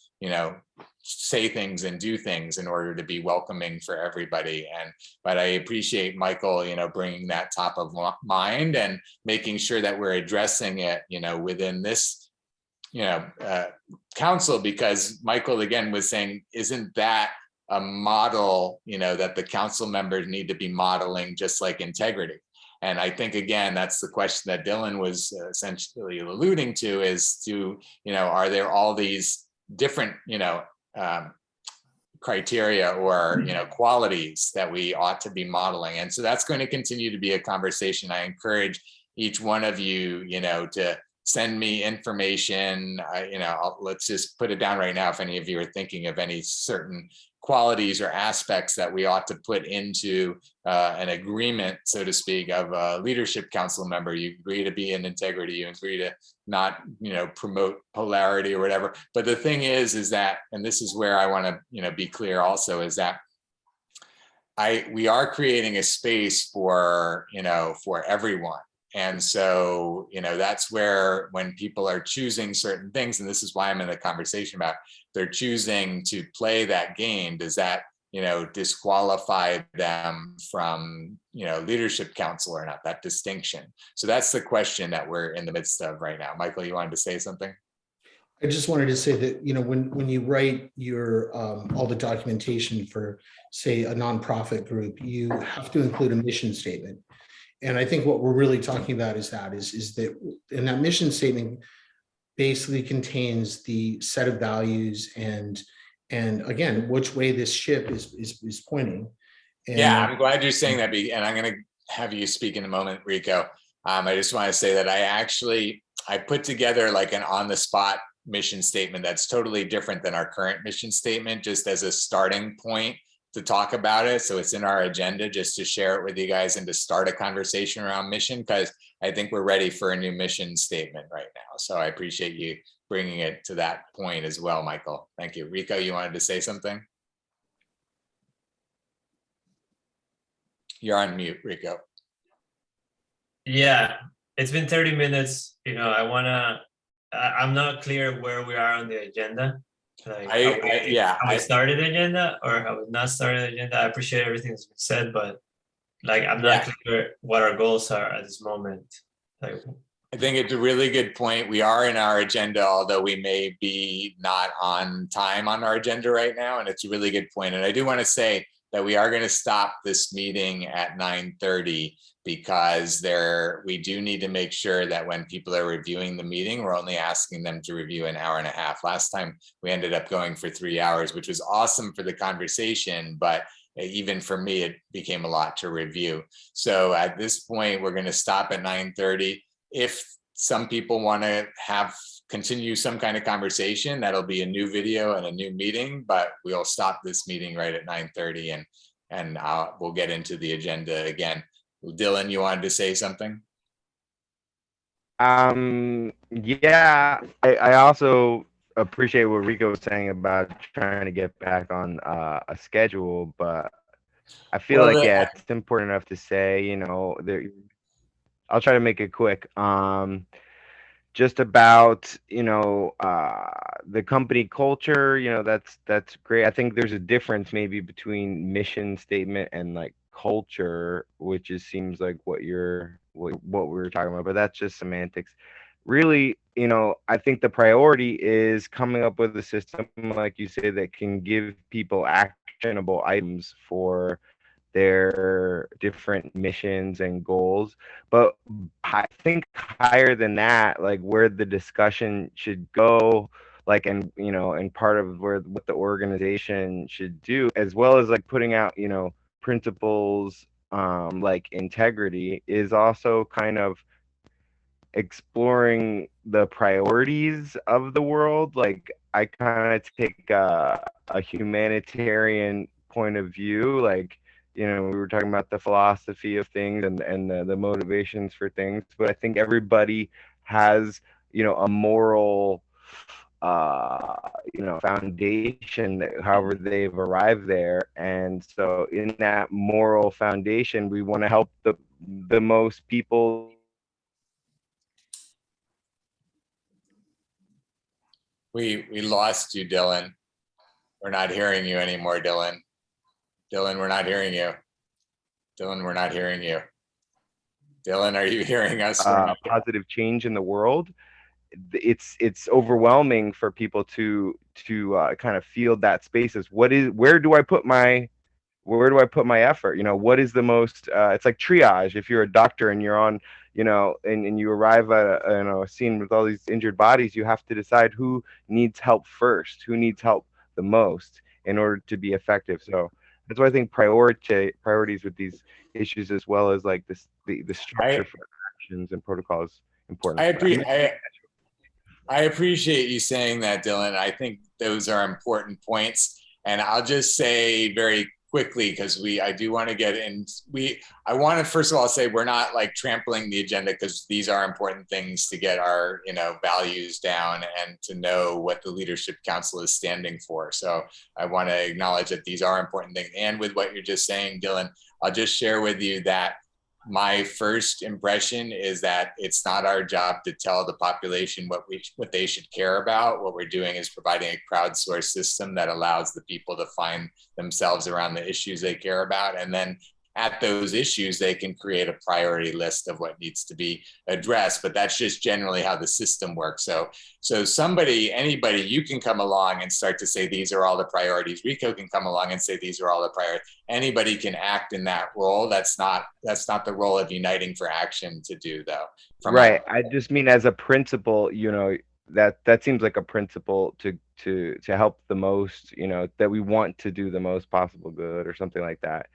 A: say things and do things in order to be welcoming for everybody. But I appreciate Michael bringing that top of mind and making sure that we're addressing it within this council, because Michael again was saying, isn't that a model, that the council members need to be modeling, just like integrity? And I think, again, that's the question that Dylan was essentially alluding to, is to, are there all these different, criteria or, qualities that we ought to be modeling? And so that's going to continue to be a conversation. I encourage each one of you, to send me information. Let's just put it down right now. If any of you are thinking of any certain qualities or aspects that we ought to put into an agreement, so to speak, of a leadership council member. You agree to be in integrity, you agree to not, promote polarity or whatever. But the thing is that, and this is where I want to, be clear also, is that we are creating a space for, for everyone. And so, that's where, when people are choosing certain things, and this is why I'm in the conversation about, they're choosing to play that game, does that, disqualify them from, leadership council or not, that distinction? So that's the question that we're in the midst of right now. Michael, you wanted to say something?
C: I just wanted to say that, when you write your all the documentation for, say, a nonprofit group, you have to include a mission statement. And I think what we're really talking about is that in that mission statement basically contains the set of values and again, which way this ship is pointing. And
A: yeah, I'm glad you're saying that, and I'm going to have you speak in a moment, Rico. I just want to say that I put together like an on the spot mission statement that's totally different than our current mission statement, just as a starting point to talk about it. So it's in our agenda, just to share it with you guys and to start a conversation around mission, because I think we're ready for a new mission statement right now. So I appreciate you bringing it to that point as well, Michael. Thank you. Rico, you wanted to say something? You're on mute, Rico.
E: Yeah, it's been 30 minutes. I'm not clear where we are on the agenda. Like, have we started the agenda or have we not started the agenda? I appreciate everything that's been said, but like, I'm not clear what our goals are at this moment. Like,
A: I think it's a really good point. We are in our agenda, although we may be not on time on our agenda right now. And it's a really good point. And I do want to say that we are going to stop this meeting at 9:30 because we do need to make sure that when people are reviewing the meeting, we're only asking them to review an hour and a half. Last time we ended up going for 3 hours, which was awesome for the conversation, but even for me, it became a lot to review. So at this point, we're going to stop at 9:30. If some people want to continue some kind of conversation, that'll be a new video and a new meeting, but we'll stop this meeting right at 9:30 and we'll get into the agenda again. Dylan, you wanted to say something?
H: Yeah, I also appreciate what Rico was saying about trying to get back on a schedule, but I feel like, yeah, it's important enough to say, you know, I'll try to make it quick. Just about, you know, the company culture, you know, that's great. I think there's a difference maybe between mission statement and like culture, which seems like what we were talking about, but that's just semantics. Really, you know, I think the priority is coming up with a system, like you say, that can give people actionable items for their different missions and goals. But I think higher than that, like where the discussion should go, like, and you know, and part of what the organization should do, as well as like putting out, you know, principles like integrity, is also kind of exploring the priorities of the world. Like I kind of take a humanitarian point of view, like, you know, we were talking about the philosophy of things and the motivations for things, but I think everybody has, you know, a moral you know, foundation that however they've arrived there. And so in that moral foundation, we want to help the most people.
A: We lost you, Dylan. We're not hearing you anymore, Dylan. Dylan, we're not hearing you. Dylan, we're not hearing you. Dylan, are you hearing us?
H: Positive change in the world. It's overwhelming for people to kind of feel that space as where do I put my effort? You know, what is the most it's like triage. If you're a doctor and you're on, you know, and you arrive at a scene with all these injured bodies, you have to decide who needs help first, who needs help the most in order to be effective. So that's why I think priorities with these issues, as well as like the structure for actions and protocols, important.
A: I appreciate you saying that, Dylan. I think those are important points. And I'll just say very quickly, because I do want to get in. I want to first of all say we're not like trampling the agenda, because these are important things to get our, you know, values down and to know what the Leadership Council is standing for. So I want to acknowledge that these are important things. And with what you're just saying, Dylan, I'll just share with you that my first impression is that it's not our job to tell the population what they should care about. What we're doing is providing a crowdsourced system that allows the people to find themselves around the issues they care about. And then at those issues, they can create a priority list of what needs to be addressed. But that's just generally how the system works. So anybody, you can come along and start to say, these are all the priorities. Rico can come along and say, these are all the priorities. Anybody can act in that role. That's not the role of Uniting for Action to do, though.
H: Right. I just mean as a principle, you know, that seems like a principle to help the most, you know, that we want to do the most possible good or something like that.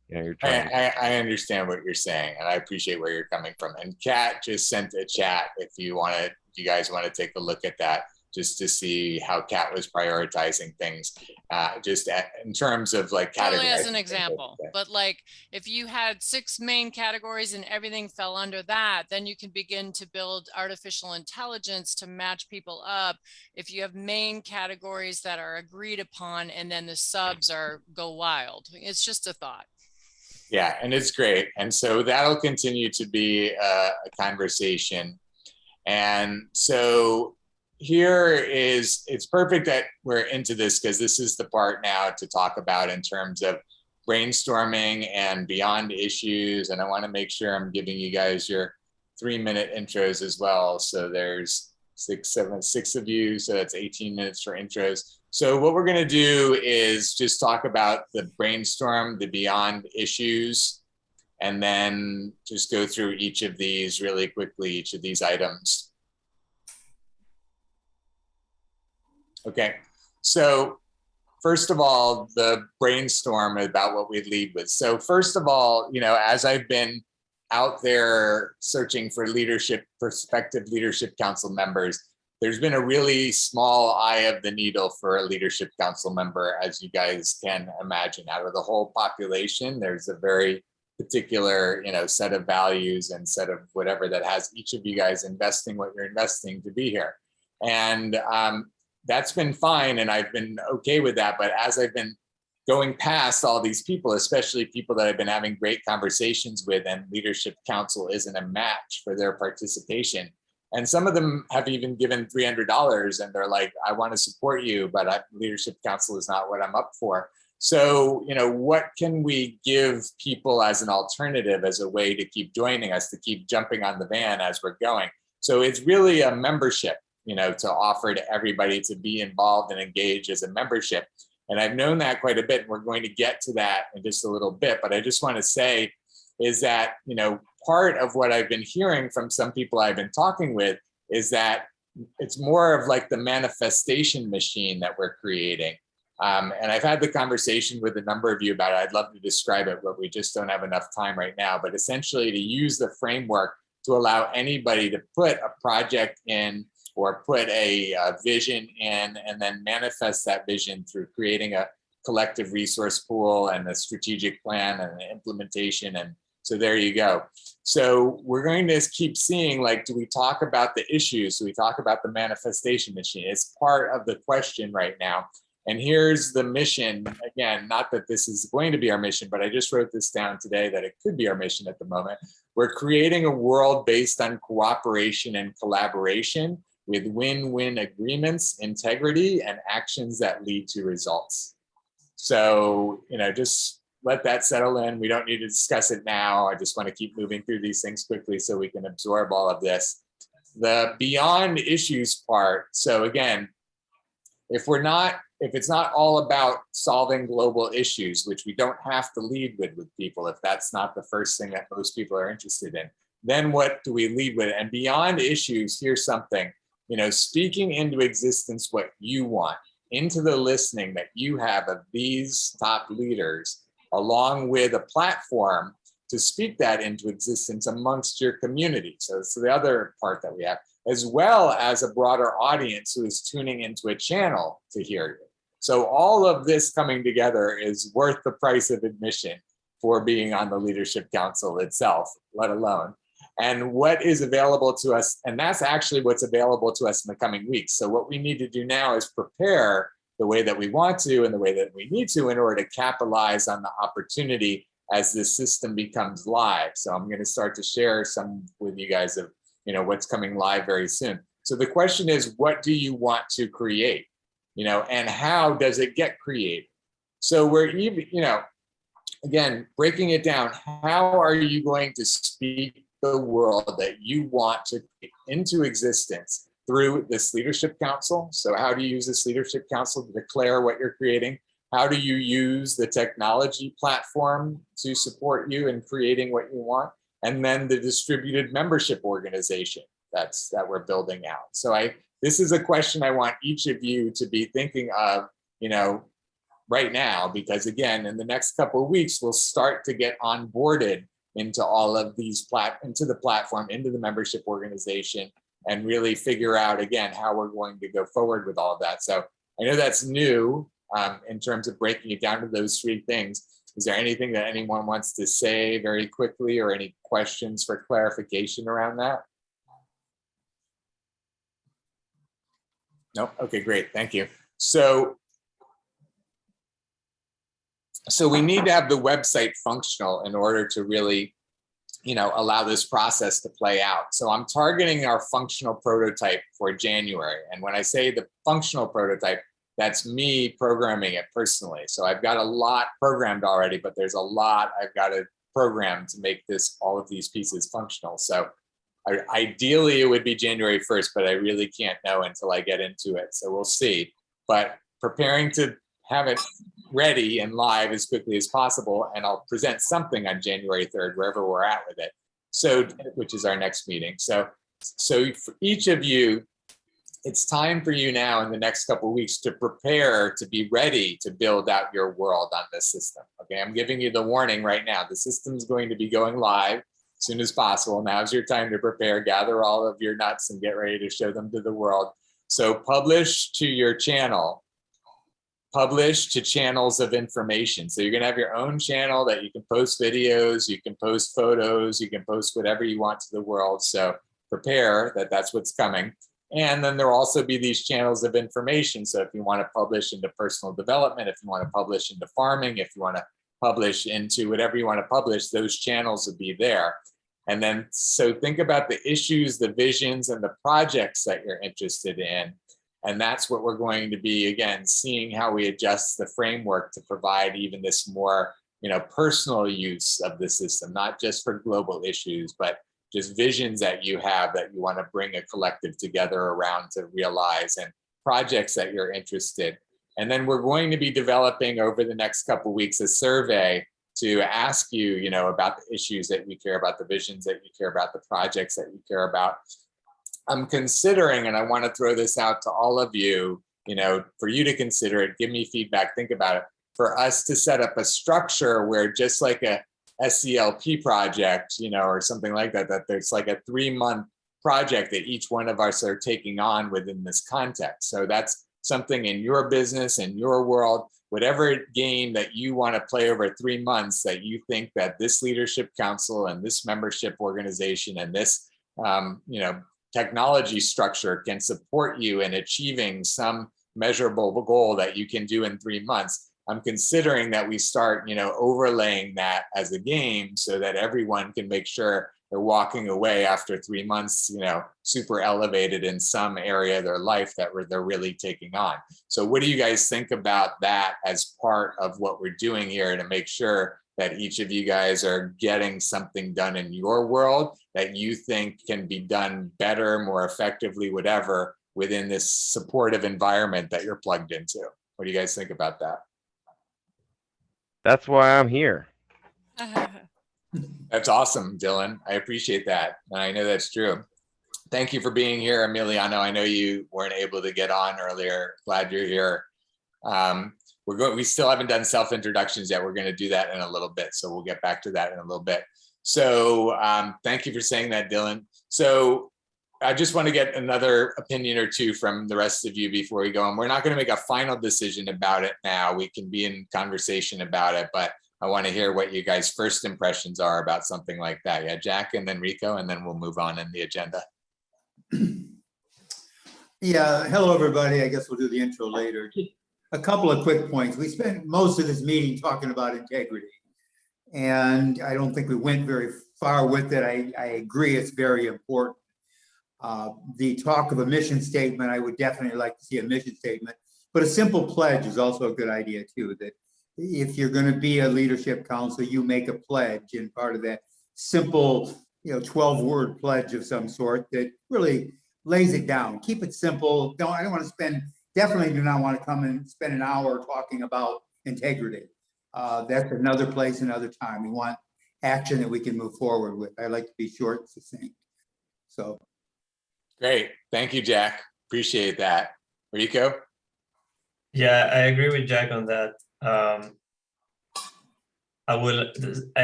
H: You know, you're trying.
A: I understand what you're saying, and I appreciate where you're coming from. And Kat just sent a chat if you guys want to take a look at that, just to see how Kat was prioritizing things, in terms of like categorizing.
B: Only as an example, but like if you had 6 main categories and everything fell under that, then you can begin to build artificial intelligence to match people up. If you have main categories that are agreed upon and then the subs go wild. It's just a thought.
A: Yeah, and it's great. And so that'll continue to be a conversation. And so it's perfect that we're into this, because this is the part now to talk about in terms of brainstorming and beyond issues. And I want to make sure I'm giving you guys your 3-minute intros as well. So there's 6 of you. So that's 18 minutes for intros. So what we're going to do is just talk about the brainstorm, the beyond issues, and then just go through each of these really quickly, each of these items. Okay, so first of all, the brainstorm about what we lead with. So first of all, you know, as I've been out there searching for leadership, prospective leadership council members, there's been a really small eye of the needle for a leadership council member, as you guys can imagine. Out of the whole population, there's a very particular, you know, set of values and set of whatever that has each of you guys investing what you're investing to be here. And that's been fine, and I've been okay with that. But as I've been going past all these people, especially people that I've been having great conversations with, and leadership council isn't a match for their participation. And some of them have even given $300 and they're like, I want to support you, but leadership council is not what I'm up for. So, you know, what can we give people as an alternative, as a way to keep joining us, to keep jumping on the van as we're going? So it's really a membership, you know, to offer to everybody to be involved and engaged as a membership. And I've known that quite a bit, and we're going to get to that in just a little bit. But I just want to say is that, you know, part of what I've been hearing from some people I've been talking with is that it's more of like the manifestation machine that we're creating. And I've had the conversation with a number of you about it. I'd love to describe it, but we just don't have enough time right now. But essentially to use the framework to allow anybody to put a project in or put a vision in, and then manifest that vision through creating a collective resource pool and a strategic plan and an implementation. And so there you go. So we're going to keep seeing, like, do we talk about the issues? Do we talk about the manifestation machine? It's part of the question right now. And here's the mission. Again, not that this is going to be our mission, but I just wrote this down today that it could be our mission at the moment. We're creating a world based on cooperation and collaboration, with win-win agreements, integrity, and actions that lead to results. So, you know, just let that settle in. We don't need to discuss it now. I just want to keep moving through these things quickly so we can absorb all of this. The beyond issues part. So again, if it's not all about solving global issues, which we don't have to lead with people, if that's not the first thing that most people are interested in, then what do we lead with? And beyond issues, here's something. You know, speaking into existence what you want, into the listening that you have of these top leaders, along with a platform to speak that into existence amongst your community. So it's the other part that we have, as well as a broader audience who is tuning into a channel to hear you. So all of this coming together is worth the price of admission for being on the Leadership Council itself, let alone. And what is available to us, and that's actually what's available to us in the coming weeks. So what we need to do now is prepare the way that we want to and the way that we need to in order to capitalize on the opportunity as this system becomes live. So I'm going to start to share some with you guys of, you know, what's coming live very soon. So the question is, what do you want to create? You know, and how does it get created? So we're even, you know, again, breaking it down, how are you going to speak the world that you want to create into existence through this Leadership Council? So how do you use this Leadership Council to declare what you're creating? How do you use the technology platform to support you in creating what you want? And then the distributed membership organization that we're building out. So this is a question I want each of you to be thinking of, you know, right now, because again, in the next couple of weeks, we'll start to get onboarded into all of these into the platform, into the membership organization, and really figure out again how we're going to go forward with all of that. So I know that's new in terms of breaking it down to those 3 things. Is there anything that anyone wants to say very quickly, or any questions for clarification around that? Nope. Okay, great. Thank you. So we need to have the website functional in order to really, you know, allow this process to play out. So I'm targeting our functional prototype for January. And when I say the functional prototype, that's me programming it personally. So I've got a lot programmed already, but there's a lot I've got to program to make all of these pieces functional. So Ideally, it would be January 1st, but I really can't know until I get into it. So we'll see. But preparing to have it ready and live as quickly as possible. And I'll present something on January 3rd, wherever we're at with it. So, which is our next meeting. So for each of you, it's time for you now in the next couple of weeks to prepare to be ready to build out your world on this system. Okay, I'm giving you the warning right now. The system's going to be going live as soon as possible. Now's your time to prepare, gather all of your nuts and get ready to show them to the world. So publish to your channel, publish to channels of information. So you're gonna have your own channel that you can post videos, you can post photos, you can post whatever you want to the world. So prepare that that's what's coming. And then there'll also be these channels of information. So if you want to publish into personal development, if you want to publish into farming, if you want to publish into whatever you want to publish, those channels will be there. And then, so think about the issues, the visions, and the projects that you're interested in. And that's what we're going to be, again, seeing how we adjust the framework to provide even this more, personal use of the system, not just for global issues, but just visions that you have that you want to bring a collective together around to realize, and projects that you're interested. And then we're going to be developing over the next couple of weeks a survey to ask you, about the issues that you care about, the visions that you care about, the projects that you care about. I'm considering, and I want to throw this out to all of you, for you to consider it, give me feedback, think about it, for us to set up a structure where, just like a SCLP project, or something like that, that there's like a 3-month project that each one of us are taking on within this context. So that's something in your business, in your world, whatever game that you want to play over 3 months that you think that this leadership council and this membership organization and this, technology structure can support you in achieving some measurable goal that you can do in 3 months. I'm considering that we start, overlaying that as a game so that everyone can make sure they're walking away after 3 months, super elevated in some area of their life that they're really taking on. So what do you guys think about that as part of what we're doing here to make sure that each of you guys are getting something done in your world that you think can be done better, more effectively, whatever, within this supportive environment that you're plugged into? What do you guys think about that?
H: That's why I'm here.
A: That's awesome, Dylan. I appreciate that. And I know that's true. Thank you for being here, Emiliano. I know you weren't able to get on earlier. Glad you're here. We still haven't done self-introductions yet. We're going to do that in a little bit. So we'll get back to that in a little bit. So thank you for saying that, Dylan. So I just want to get another opinion or two from the rest of you before we go. And we're not going to make a final decision about it now. We can be in conversation about it, but I want to hear what you guys' first impressions are about something like that. Yeah, Jack, and then Rico, and then we'll move on in the agenda.
D: Yeah, hello, everybody. I guess we'll do the intro later. A couple of quick points. We spent most of this meeting talking about integrity, and I don't think we went very far with it. I agree it's very important. The talk of a mission statement, I would definitely like to see a mission statement, but a simple pledge is also a good idea too, that if you're going to be a leadership council, you make a pledge, and part of that simple, 12-word pledge of some sort that really lays it down. Keep it simple. I don't want to definitely do not want to come and spend an hour talking about integrity. That's another place, another time. We want action that we can move forward with. I like to be short and succinct. So.
A: Great. Thank you, Jack. Appreciate that. Rico?
E: Yeah, I agree with Jack on that. I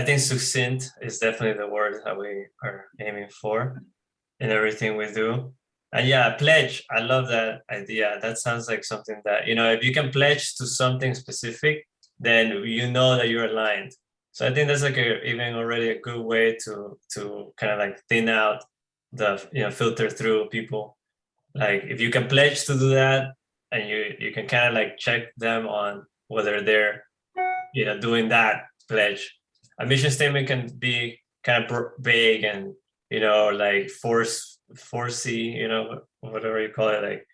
E: think succinct is definitely the word that we are aiming for in everything we do. And yeah, pledge. I love that idea. That sounds like something that, if you can pledge to something specific, then you know that you're aligned. So I think that's like even already a good way to kind of like thin out the, filter through people. Like if you can pledge to do that, and you can kind of like check them on whether they're, doing that pledge. A mission statement can be kind of vague and, like foresee, whatever you call it, like,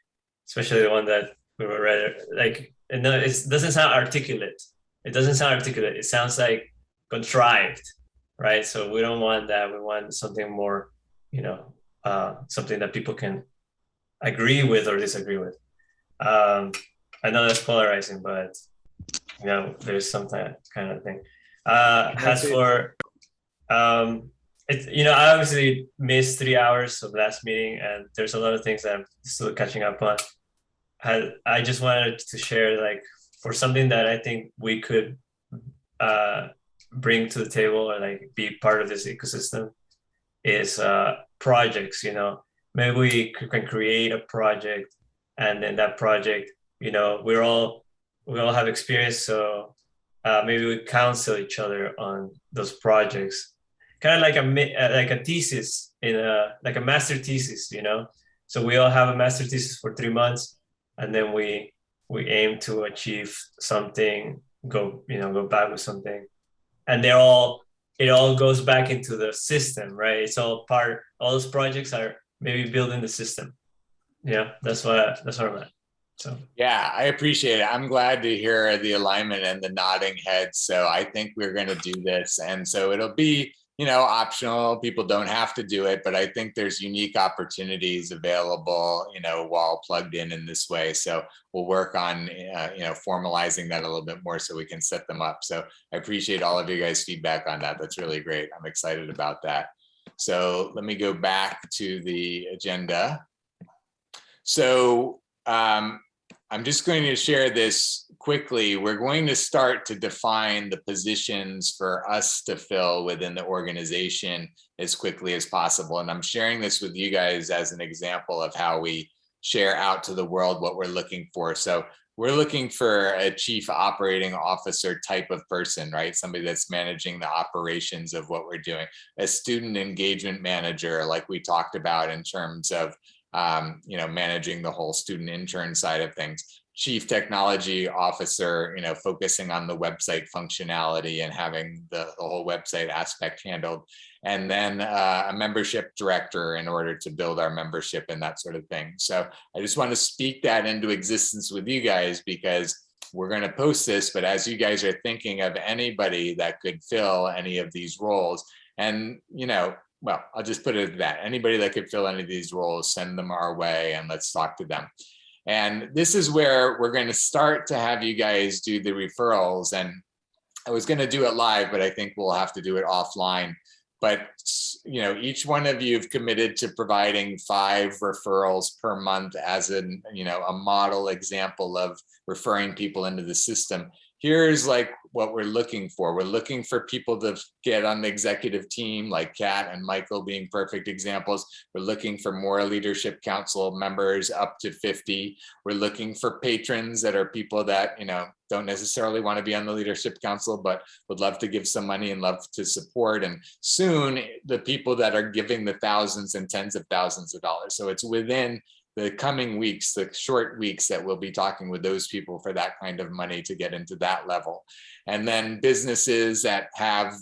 E: especially the one that we were read, like, it doesn't sound articulate. It doesn't sound articulate. It sounds like contrived, right? So we don't want that. We want something more, something that people can agree with or disagree with. I know that's polarizing, but there's some kind of thing. As for I obviously missed 3 hours of last meeting, and there's a lot of things that I'm still catching up on. I just wanted to share, like, for something that I think we could bring to the table or like be part of this ecosystem is projects. Maybe we can create a project, and then that project, we all have experience, so maybe we counsel each other on those projects, kind of like a thesis like a master thesis. So we all have a master thesis for 3 months, and then we aim to achieve something, go back with something, and it all goes back into the system, right? It's all those projects are maybe building the system. That's what I'm at. So
A: yeah, I appreciate it. I'm glad to hear the alignment and the nodding heads. So I think we're going to do this, and so it'll be optional. People don't have to do it, but I think there's unique opportunities available, while plugged in this way. So we'll work on, formalizing that a little bit more so we can set them up. So I appreciate all of you guys' feedback on that. That's really great. I'm excited about that. So let me go back to the agenda. So I'm just going to share this quickly. We're going to start to define the positions for us to fill within the organization as quickly as possible. And I'm sharing this with you guys as an example of how we share out to the world what we're looking for. So we're looking for a chief operating officer type of person, right? Somebody that's managing the operations of what we're doing. A student engagement manager, like we talked about in terms of managing the whole student intern side of things. Chief technology officer, focusing on the website functionality and having the whole website aspect handled. And then a membership director in order to build our membership and that sort of thing. So I just want to speak that into existence with you guys, because we're going to post this, but as you guys are thinking of anybody that could fill any of these roles, and well, I'll just put it at that. Anybody that could fill any of these roles, send them our way and let's talk to them. And this is where we're going to start to have you guys do the referrals. And I was going to do it live, but I think we'll have to do it offline. But, each one of you have committed to providing 5 referrals per month as a model example of referring people into the system. Here's like what we're looking for. We're looking for people to get on the executive team, like Kat and Michael being perfect examples. We're looking for more leadership council members up to 50. We're looking for patrons that are people that, don't necessarily want to be on the leadership council, but would love to give some money and love to support. And soon the people that are giving the thousands and tens of thousands of dollars. So it's within the coming weeks, the short weeks, that we'll be talking with those people for that kind of money to get into that level. And then businesses that have,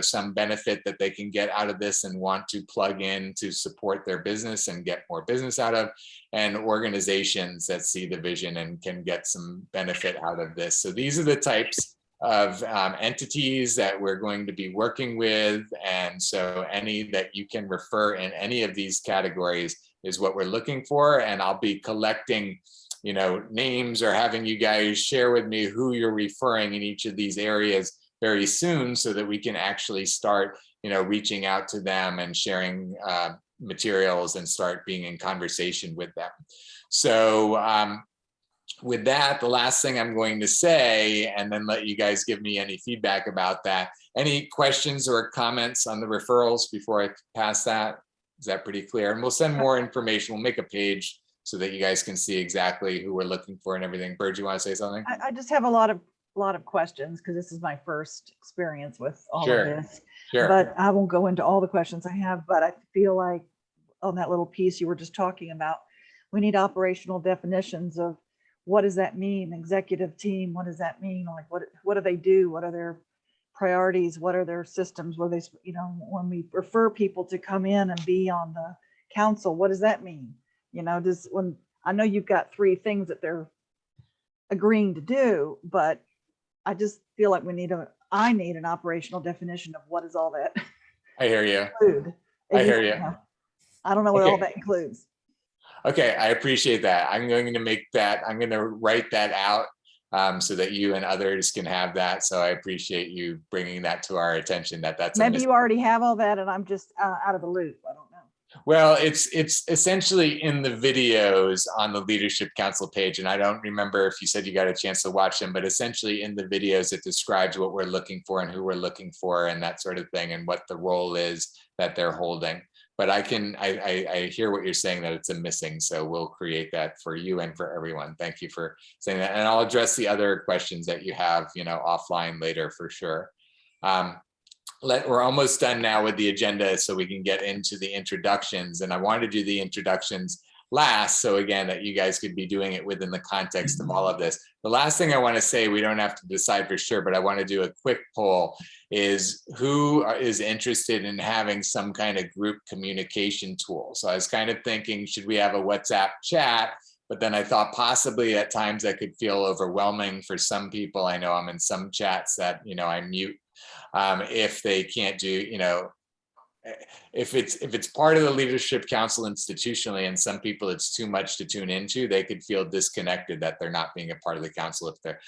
A: some benefit that they can get out of this and want to plug in to support their business and get more business out of, and organizations that see the vision and can get some benefit out of this. So these are the types of entities that we're going to be working with. And so any that you can refer in any of these categories is what we're looking for. And I'll be collecting, names, or having you guys share with me who you're referring in each of these areas very soon, so that we can actually start, reaching out to them and sharing materials and start being in conversation with them. So with that, the last thing I'm going to say, and then let you guys give me any feedback about that. Any questions or comments on the referrals before I pass that? Is that pretty clear? And we'll send more information. We'll make a page so that you guys can see exactly who we're looking for and everything. Bird, you want to say something?
G: I just have a lot of questions, because this is my first experience with all of this.
A: Sure.
G: But I won't go into all the questions I have, but I feel like on that little piece you were just talking about, we need operational definitions of what does that mean? Executive team, what does that mean? Like, what do they do? What are their priorities? What are their systems? What are they, when we refer people to come in and be on the council, what does that mean? When I know you've got 3 things that they're agreeing to do, but I just feel like I need an operational definition of what is all that.
A: I hear you.
G: Include.
A: I hear you.
G: I don't know what all
A: Okay.
G: that includes.
A: Okay, I appreciate that. I'm going to make that, I'm going to write that out so that you and others can have that. So I appreciate you bringing that to our attention, that's a
G: Maybe you already have all that and I'm just out of the loop. I don't know.
A: Well, it's essentially in the videos on the Leadership Council page. And I don't remember if you said you got a chance to watch them, but essentially in the videos, it describes what we're looking for and who we're looking for and that sort of thing and what the role is that they're holding. But I hear what you're saying, that it's a missing. So we'll create that for you and for everyone. Thank you for saying that. And I'll address the other questions that you have, offline later for sure. We're almost done now with the agenda, so we can get into the introductions. And I wanted to do the introductions last, so again, that you guys could be doing it within the context of all of this. The last thing I want to say, we don't have to decide for sure, but I want to do a quick poll, is who is interested in having some kind of group communication tool? So I was kind of thinking, should we have a WhatsApp chat? But then I thought possibly at times that could feel overwhelming for some people. I know I'm in some chats that, I mute if they can't do, if it's part of the Leadership Council institutionally, and some people it's too much to tune into, they could feel disconnected that they're not being a part of the council. If they're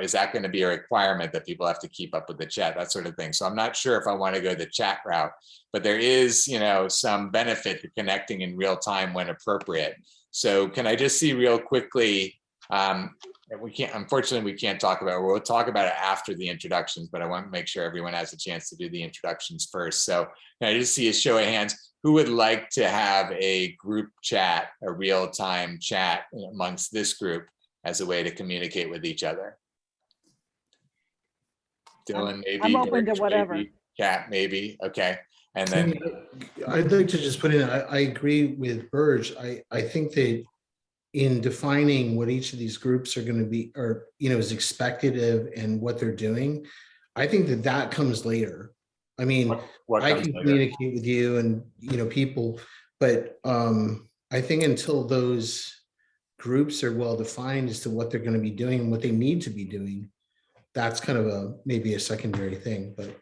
A: is that going to be a requirement that people have to keep up with the chat, that sort of thing? So I'm not sure if I want to go the chat route, but there is some benefit to connecting in real time when appropriate. So can I just see real quickly? Unfortunately, we can't talk about it. We'll talk about it after the introductions, but I want to make sure everyone has a chance to do the introductions first. So can I just see a show of hands? Who would like to have a group chat, a real-time chat amongst this group as a way to communicate with each other? Dylan, maybe.
G: I'm open to whatever.
A: Maybe. Kat, maybe. Okay. And then
C: I'd like to just put in, I agree with Burge. I think that in defining what each of these groups are going to be, or, is expected of and what they're doing, I think that comes later. I mean, I can communicate with you and, people, but I think until those groups are well defined as to what they're going to be doing and what they need to be doing, that's kind of maybe a secondary thing, but.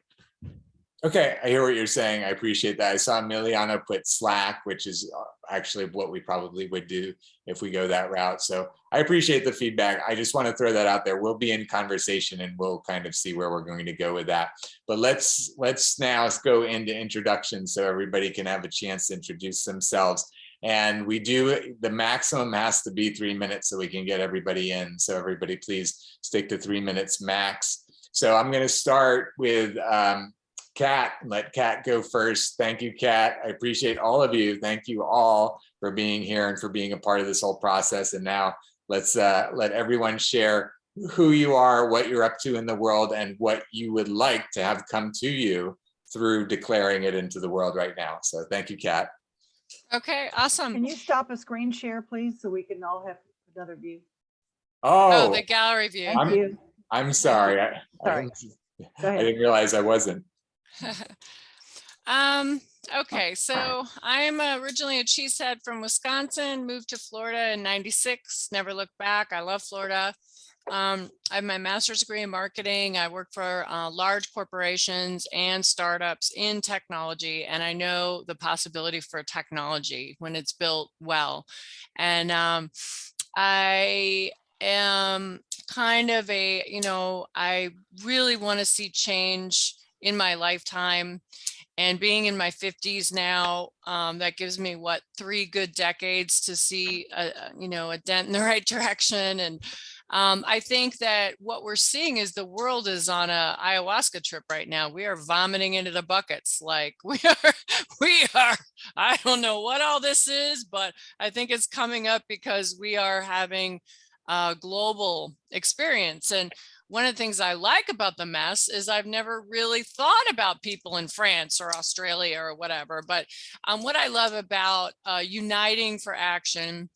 A: Okay, I hear what you're saying. I appreciate that. I saw Emiliano put Slack, which is actually what we probably would do if we go that route. So I appreciate the feedback. I just want to throw that out there. We'll be in conversation and we'll kind of see where we're going to go with that. But let's now go into introductions so everybody can have a chance to introduce themselves. And the maximum has to be 3 minutes so we can get everybody in. So everybody please stick to 3 minutes max. So I'm going to start with Kat, let Kat go first. Thank you, Kat. I appreciate all of you. Thank you all for being here and for being a part of this whole process. And now let's let everyone share who you are, what you're up to in the world, and what you would like to have come to you through declaring it into the world right now. So thank you, Kat.
B: Okay, awesome.
G: Can you stop a screen share, please, so we can all have another view?
B: Oh, the gallery view.
G: Thank you.
A: I'm sorry.
G: Sorry.
A: I didn't realize I wasn't.
B: Okay, so I'm originally a cheesehead from Wisconsin, moved to Florida in '96, never looked back. I love Florida. I have my master's degree in marketing. I work for large corporations and startups in technology, and I know the possibility for technology when it's built well. And I am kind of I really want to see change in my lifetime, and being in my 50s now, that gives me 3 good decades to see a dent in the right direction. And I think that what we're seeing is the world is on a ayahuasca trip right now. We are vomiting into the buckets. Like we are, I don't know what all this is, but I think it's coming up because we are having a global experience. And one of the things I like about the mess is I've never really thought about people in France or Australia or whatever. But what I love about uniting for action,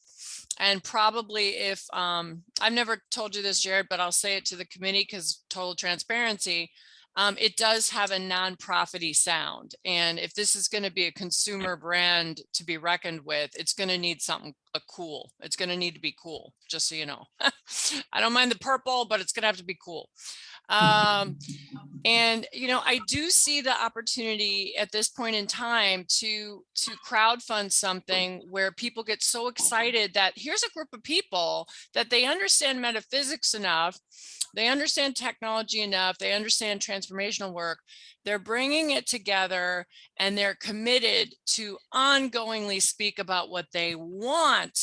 B: and probably if I've never told you this, Jared, but I'll say it to the committee because total transparency, it does have a non-profit-y sound. And if this is going to be a consumer brand to be reckoned with, it's going to need something cool. It's going to need to be cool, just so you know. I don't mind the purple, but it's going to have to be cool. And, you know, I do see the opportunity at this point in time to crowdfund something where people get so excited that here's a group of people that they understand metaphysics enough, they understand technology enough, they understand transformational work. They're bringing it together and they're committed to ongoingly speak about what they want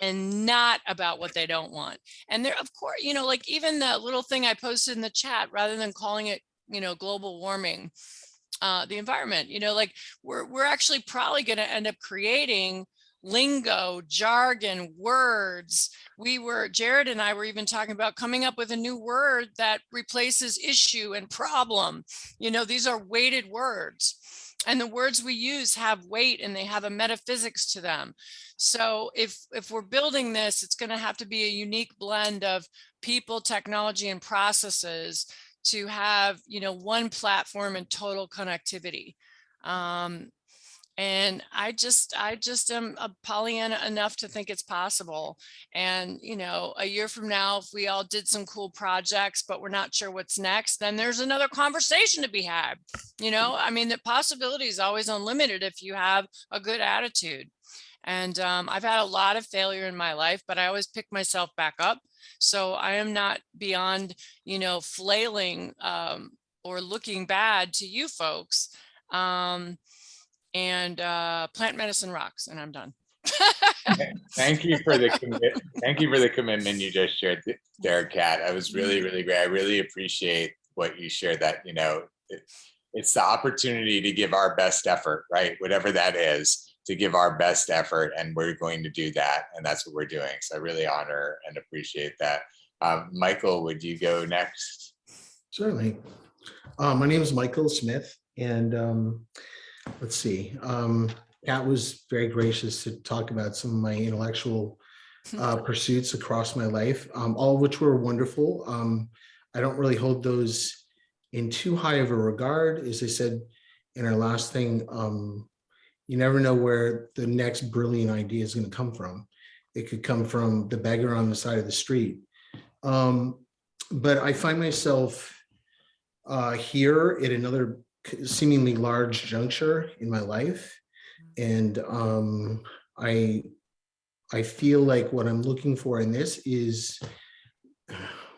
B: and not about what they don't want. And there, of course, you know, like even the little thing I posted in the chat, rather than calling it, you know, global warming, the environment, you know, like we're actually probably going to end up creating lingo, jargon, words. Jared and I were even talking about coming up with a new word that replaces issue and problem. You know, these are weighted words. And the words we use have weight and they have a metaphysics to them. So if we're building this, it's going to have to be a unique blend of people, technology, and processes to have, you know, one platform and total connectivity. And I just am a Pollyanna enough to think it's possible. And, you know, a year from now, if we all did some cool projects, but we're not sure what's next, then there's another conversation to be had. You know, I mean, the possibility is always unlimited if you have a good attitude. And I've had a lot of failure in my life, but I always pick myself back up. So I am not beyond, you know, flailing or looking bad to you folks. And plant medicine rocks, and I'm done.
A: Thank you for the commitment you just shared there, Kat. I was really, really great. I really appreciate what you shared, that, you know, it's the opportunity to give our best effort, right? Whatever that is, to give our best effort, and we're going to do that, and that's what we're doing. So I really honor and appreciate that. Michael, would you go next?
C: Certainly. My name is Michael Smith, and let's see. Kat was very gracious to talk about some of my intellectual pursuits across my life, all of which were wonderful. I don't really hold those in too high of a regard. As I said in our last thing, you never know where the next brilliant idea is going to come from. It could come from the beggar on the side of the street. But I find myself here at another seemingly large juncture in my life. And I feel like what I'm looking for in this is,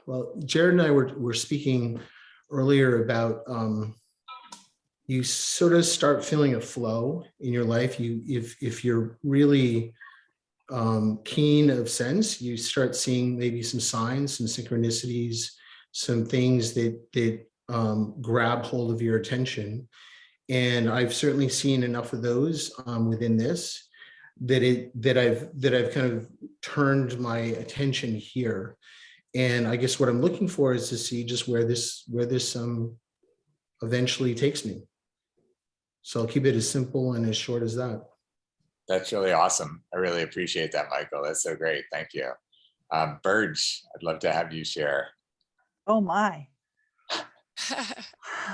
C: well, Jared and I were speaking earlier about you sort of start feeling a flow in your life. If you're really keen of sense, you start seeing maybe some signs, some synchronicities, some things that grab hold of your attention. And I've certainly seen enough of those within this that I've kind of turned my attention here. And I guess what I'm looking for is to see just where this eventually takes me. So I'll keep it as simple and as short as that.
A: That's really awesome. I really appreciate that, Michael. That's so great. Thank you. Burge, I'd love to have you share.
G: Oh my.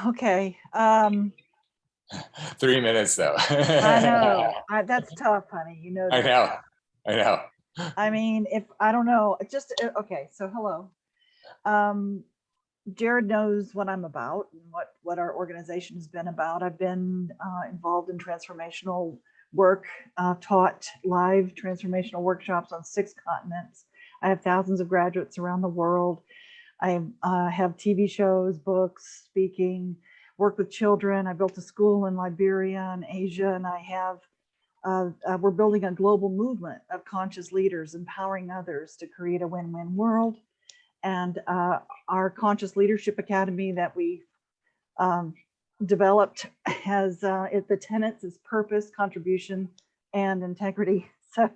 G: Okay.
A: 3 minutes though.
G: I know. That's tough, honey. You know that.
A: I know.
G: I mean, if I don't know, just okay. So hello. Jared knows what I'm about and what our organization has been about. I've been involved in transformational work, taught live transformational workshops on 6 continents. I have thousands of graduates around the world. I have TV shows, books, speaking, work with children. I built a school in Liberia and Asia, and I have, we're building a global movement of conscious leaders, empowering others to create a win-win world. And our Conscious Leadership Academy that we developed has the tenets is purpose, contribution, and integrity. So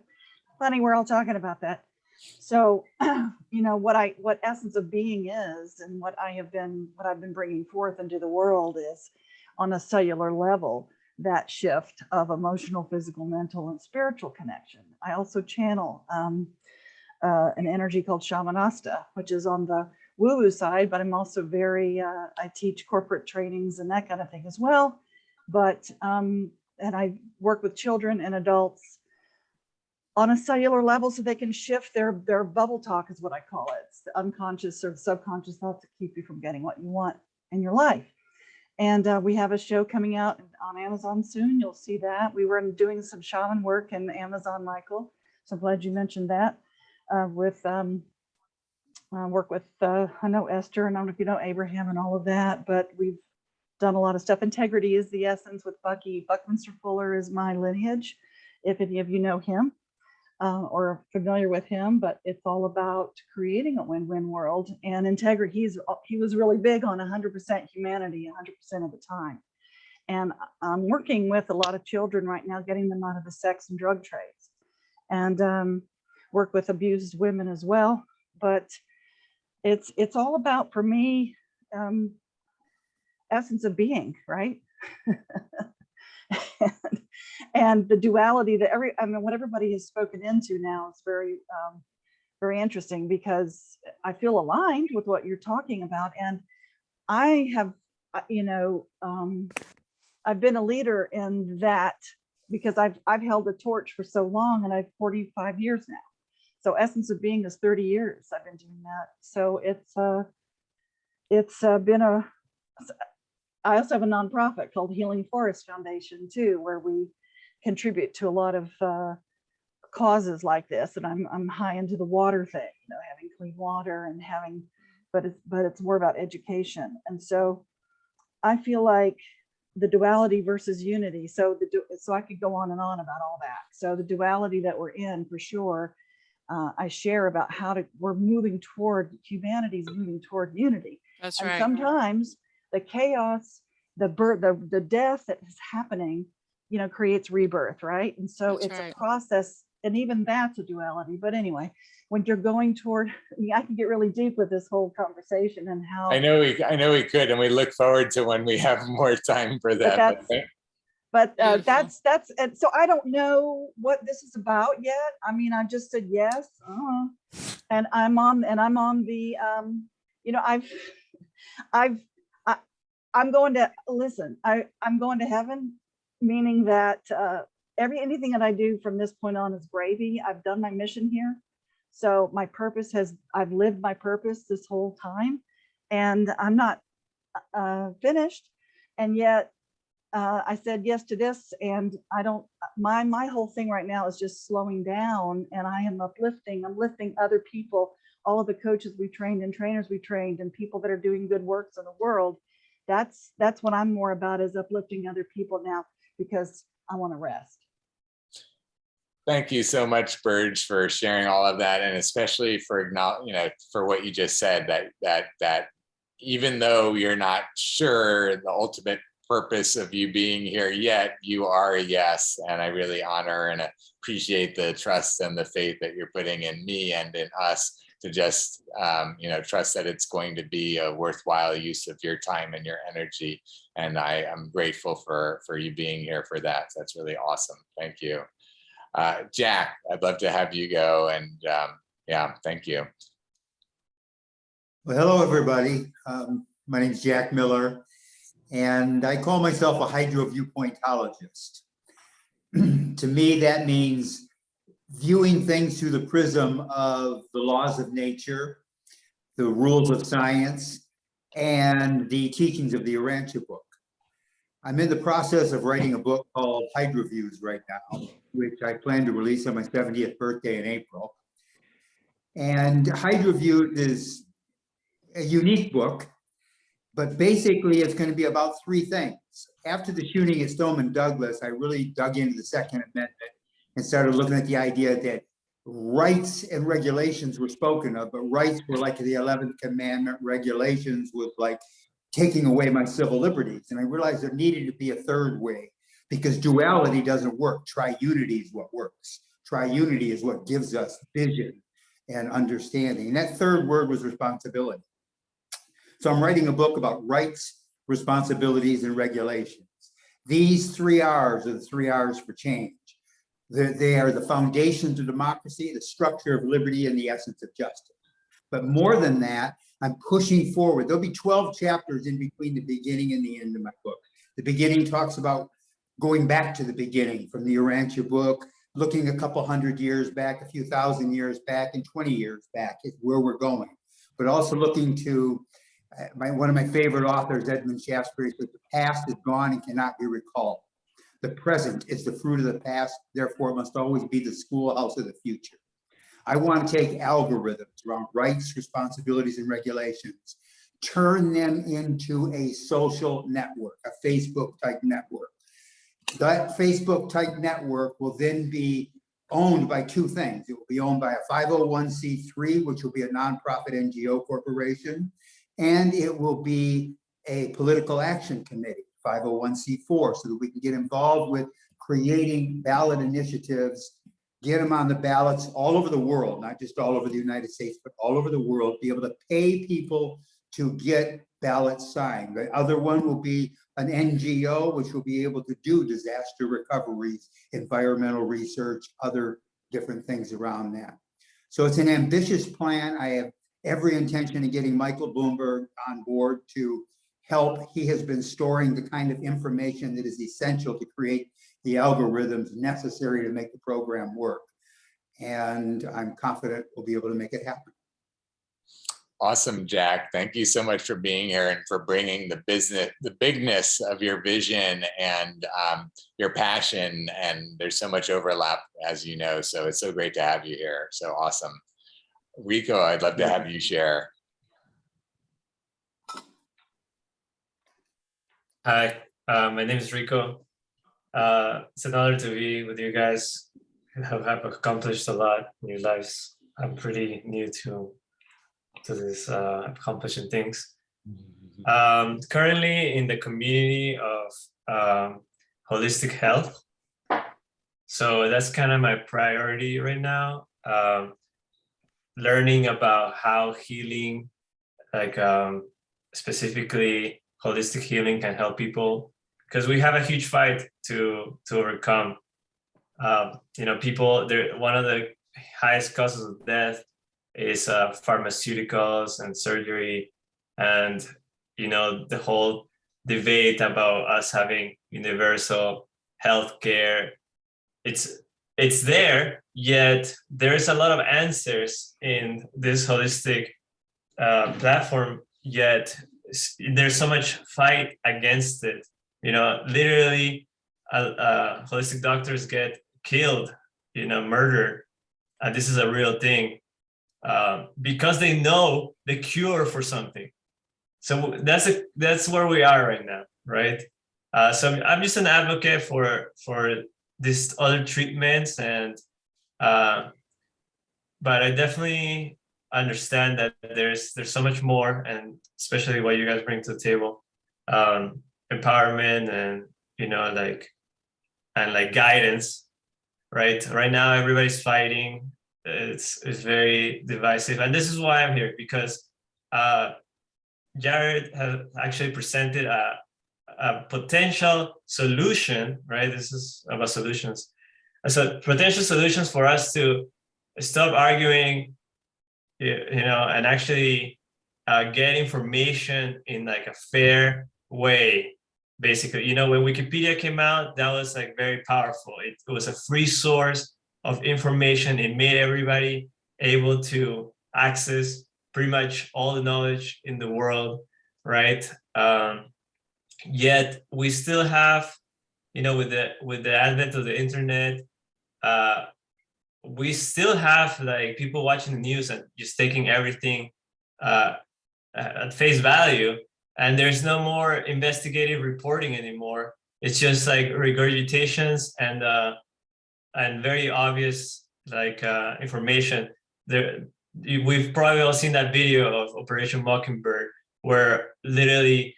G: funny, we're all talking about that. So, you know, what essence of being is, and what I've been bringing forth into the world is, on a cellular level, that shift of emotional, physical, mental, and spiritual connection. I also channel an energy called Shamanasta, which is on the woo-woo side, but I'm also I teach corporate trainings and that kind of thing as well. But, and I work with children and adults on a cellular level so they can shift their bubble talk is what I call it. It's the unconscious or subconscious thoughts that keep you from getting what you want in your life. And we have a show coming out on Amazon soon. You'll see that. We were doing some shaman work in Amazon, Michael. So I'm glad you mentioned that. Work with, I know Esther, and I don't know if you know Abraham and all of that, but we've done a lot of stuff. Integrity is the essence with Bucky. Buckminster Fuller is my lineage, if any of you know him or familiar with him, but it's all about creating a win-win world. And integrity, he was really big on 100% humanity 100% of the time. And I'm working with a lot of children right now, getting them out of the sex and drug trades, and work with abused women as well. But it's all about, for me, essence of being, right? and the duality that what everybody has spoken into now is very very interesting, because I feel aligned with what you're talking about. And I have, I've been a leader in that because I've held the torch for so long, and I've 45 years now. So essence of being is 30 years I've been doing that. So it's been I also have a nonprofit called Healing Forest Foundation too, where we contribute to a lot of causes like this. And I'm high into the water thing, having clean water and but it's more about education. And so I feel like the duality versus unity. So I could go on and on about all that. So the duality that we're in, for sure, I share about we're moving toward, humanity's moving toward unity.
B: That's
G: and
B: right.
G: Sometimes the chaos, the death that is happening, creates rebirth, right? And so
B: That's
G: it's
B: right.
G: a process, and even that's a duality. But anyway, when you're going toward, I can get really deep with this whole conversation and how
A: I know we could, and we look forward to when we have more time for that.
G: But that's and so I don't know what this is about yet. I mean, I just said yes, and I'm on the I'm going to listen. I'm going to heaven, meaning that anything that I do from this point on is gravy. I've done my mission here, so my purpose I've lived my purpose this whole time, and I'm not finished, and yet. I said yes to this, and I don't, my whole thing right now is just slowing down, and I'm lifting other people, all of the coaches we trained and trainers we trained and people that are doing good works in the world. That's what I'm more about, is uplifting other people now, because I want to rest.
A: Thank you so much, Burge, for sharing all of that, and especially for for what you just said, that even though you're not sure the ultimate purpose of you being here yet, you are a yes. And I really honor and appreciate the trust and the faith that you're putting in me and in us to just trust that it's going to be a worthwhile use of your time and your energy. And I am grateful for you being here for that. So that's really awesome. Thank you. Jack, I'd love to have you go, and yeah, thank you.
D: Well, hello everybody. My name is Jack Miller, and I call myself a hydro-viewpointologist. To me, that means viewing things through the prism of the laws of nature, the rules of science, and the teachings of the Urantia book. I'm in the process of writing a book called Hydroviews right now, which I plan to release on my 70th birthday in April. And Hydroviews is a unique book, but basically it's going to be about three things. After the shooting at Stoneman Douglas, I really dug into the Second Amendment and started looking at the idea that rights and regulations were spoken of, but rights were like the 11th commandment, regulations was like taking away my civil liberties. And I realized there needed to be a third way, because duality doesn't work. Triunity is what works. Triunity is what gives us vision and understanding. And that third word was responsibility. So I'm writing a book about rights, responsibilities, and regulations. These 3 R's are the 3 R's for change. They are the foundations of democracy, the structure of liberty, and the essence of justice. But more than that, I'm pushing forward. There'll be 12 chapters in between the beginning and the end of my book. The beginning talks about going back to the beginning from the Urantia book. looking a couple hundred years back, a few thousand years back, and 20 years back is where we're going. But also looking to one of my favorite authors, Edmund Shaftesbury, says the past is gone and cannot be recalled. The present is the fruit of the past, therefore it must always be the schoolhouse of the future. I want to take algorithms around rights, responsibilities, and regulations, turn them into a social network, a Facebook type network. That Facebook type network will then be owned by two things. It will be owned by a 501c3, which will be a nonprofit NGO corporation, and it will be a political action committee, 501c4, so that we can get involved with creating ballot initiatives, get them on the ballots all over the world, not just all over the United States, but all over the world, be able to pay people to get ballots signed. The other one will be an NGO, which will be able to do disaster recoveries, environmental research, other different things around that. So it's an ambitious plan. I have every intention of getting Michael Bloomberg on board to help. He has been storing the kind of information that is essential to create the algorithms necessary to make the program work. And I'm confident we'll be able to make it happen.
A: Awesome, Jack. Thank you so much for being here and for bringing the bigness of your vision and your passion. And there's so much overlap, as you know, so it's so great to have you here. So awesome. Rico, I'd love to have you share.
E: Hi, my name is Rico. It's an honor to be with you guys who have accomplished a lot in your lives. I'm pretty new to this accomplishing things. Currently in the community of holistic health. So that's kind of my priority right now. Learning about how healing, like specifically holistic healing, can help people, because we have a huge fight to overcome. You know, people, one of the highest causes of death is pharmaceuticals and surgery, and you know, the whole debate about us having universal health care. It's there, yet there's a lot of answers in this holistic platform, yet there's so much fight against it. You know, literally holistic doctors get killed, you know, murdered. This is a real thing. Because they know the cure for something. So that's where we are right now, right? So I'm just an advocate for these other treatments, and but I definitely understand that there's so much more, and especially what you guys bring to the table, empowerment and, you know, like guidance, right? Right now everybody's fighting. It's very divisive, and this is why I'm here, because Jared has actually presented a potential solution, right? This is about solutions. So potential solutions for us to stop arguing, you know, and actually get information in like a fair way. Basically, you know, when Wikipedia came out, that was like very powerful. It was a free source of information. It made everybody able to access pretty much all the knowledge in the world, right? Yet we still have, you know, with the advent of the internet, we still have like people watching the news and just taking everything at face value, and there's no more investigative reporting anymore. It's just like regurgitations and very obvious like information. We've probably all seen that video of Operation Mockingbird, where literally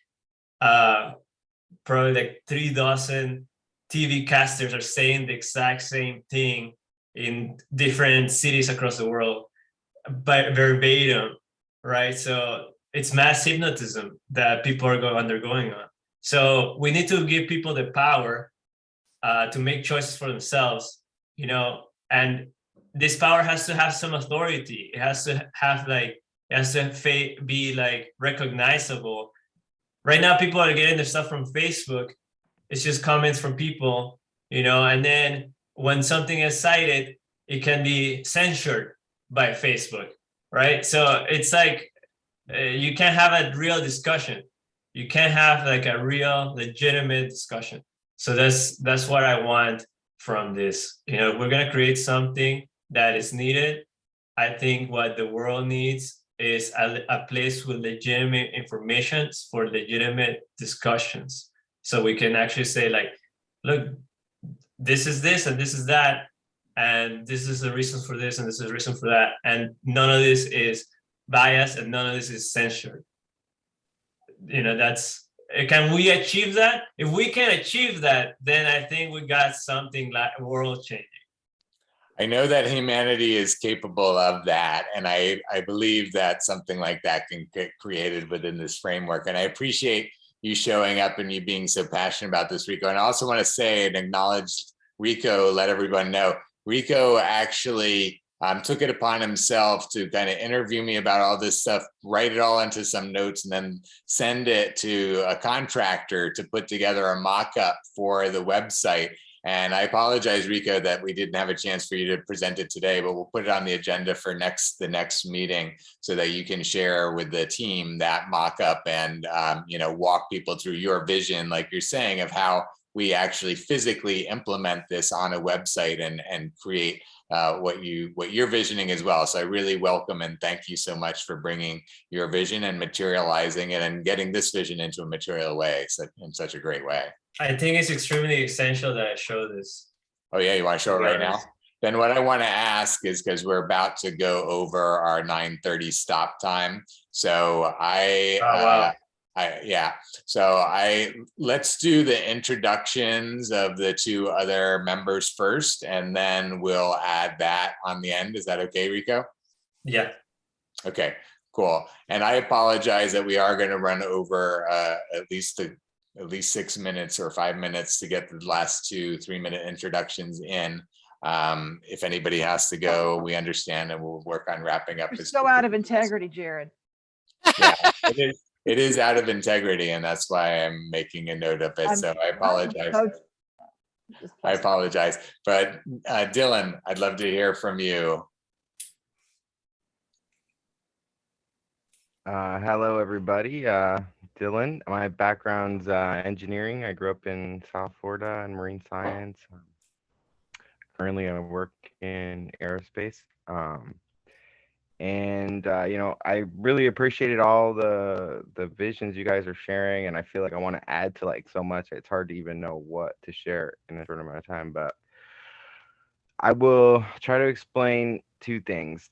E: probably like 3,000 TV casters are saying the exact same thing in different cities across the world, but verbatim, right? So it's mass hypnotism that people are undergoing on. So we need to give people the power to make choices for themselves, you know, and this power has to have some authority. It has to have like, it has to be like recognizable. Right now, people are getting their stuff from Facebook. It's just comments from people, you know, and then when something is cited, it can be censored by Facebook, right? So it's like you can't have a real discussion. You can't have like a real legitimate discussion. So that's what I want from this. We're gonna create something that is needed. I think what the world needs is a place with legitimate information for legitimate discussions. So we can actually say like, look, this is this and this is that, and this is the reasons for this and this is the reason for that. And none of this is biased and none of this is censored. Can we achieve that? If we can achieve that, then I think we got something like world changing.
A: I know that humanity is capable of that. And I believe that something like that can get created within this framework. And I appreciate you showing up and you being so passionate about this, Rico. And I also want to say and acknowledge Rico, let everyone know, Rico actually took it upon himself to kind of interview me about all this stuff, write it all into some notes, and then send it to a contractor to put together a mock-up for the website. And I apologize, Rico, that we didn't have a chance for you to present it today, but we'll put it on the agenda for the next meeting so that you can share with the team that mock-up and walk people through your vision, like you're saying, of how we actually physically implement this on a website and create what you're visioning as well. So I really welcome and thank you so much for bringing your vision and materializing it and getting this vision into a material way, in such a great way.
E: I think it's extremely essential that I show this.
A: Oh yeah, you want to show it right now? Then what I want to ask is, because we're about to go over our 9:30 stop time, so let's do the introductions of the two other members first, and then we'll add that on the end. Is that okay, Rico?
E: Yeah.
A: Okay, cool. And I apologize that we are going to run over at least 6 minutes or 5 minutes to get the last 2-3 minute introductions in. If anybody has to go, we understand, and we'll work on wrapping up.
G: You're so out of integrity, Jared.
A: Yeah, it is out of integrity, and that's why I'm making a note of it. So I apologize. I apologize. But Dylan, I'd love to hear from you.
H: Hello, everybody. Dylan. My background's engineering. I grew up in South Florida in marine science. Currently, I work in aerospace. I really appreciated all the visions you guys are sharing, and I feel like I want to add to like so much. It's hard to even know what to share in a short amount of time, but I will try to explain two things.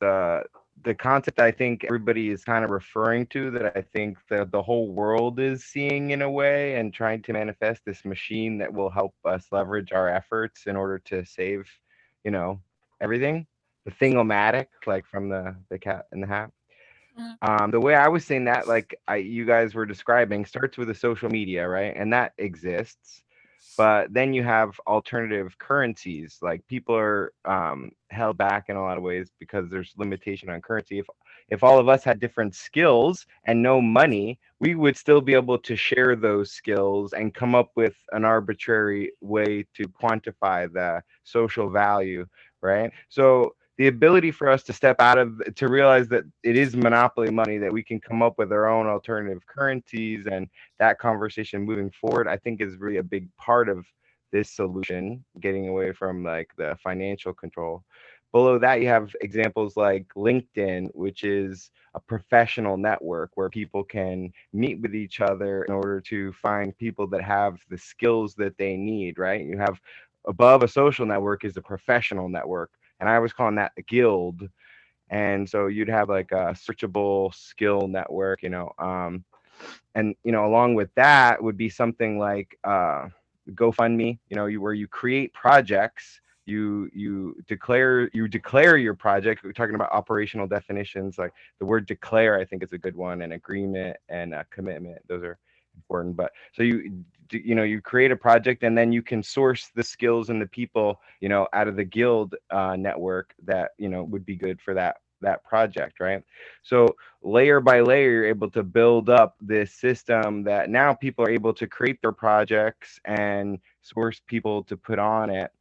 H: The concept I think everybody is kind of referring to, that I think that the whole world is seeing in a way and trying to manifest this machine that will help us leverage our efforts in order to save, everything. The Thingomatic, like from the Cat in the Hat. The way I was saying that, like you guys were describing, starts with the social media, right? And that exists. But then you have alternative currencies. Like people are held back in a lot of ways because there's limitation on currency. If all of us had different skills and no money, we would still be able to share those skills and come up with an arbitrary way to quantify the social value, right? So the ability for us to step out of, to realize that it is monopoly money, that we can come up with our own alternative currencies, and that conversation moving forward, I think is really a big part of this solution, getting away from like the financial control. Below that, you have examples like LinkedIn, which is a professional network where people can meet with each other in order to find people that have the skills that they need, right? You have above a social network is a professional network. And I was calling that a guild. And so you'd have like a searchable skill network, and, along with that would be something like GoFundMe, where you create projects, you declare your project. We're talking about operational definitions, like the word declare, I think is a good one, and agreement and commitment. Those are important. But so you create a project, and then you can source the skills and the people out of the guild network that would be good for that project, right? So layer by layer, you're able to build up this system that now people are able to create their projects and source people to put on it.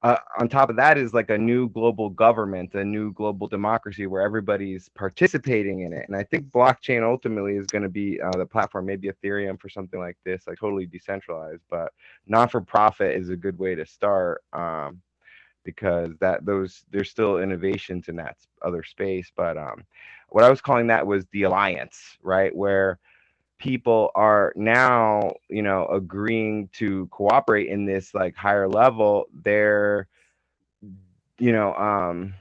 H: on top of that is like a new global government, a new global democracy where everybody's participating in it. And I think blockchain ultimately is going to be the platform, maybe Ethereum for something like this, like totally decentralized, but non-for-profit is a good way to start, because there's still innovations in that other space. But what I was calling that was the alliance, right? Where people are now, agreeing to cooperate in this like higher level. They're, you know,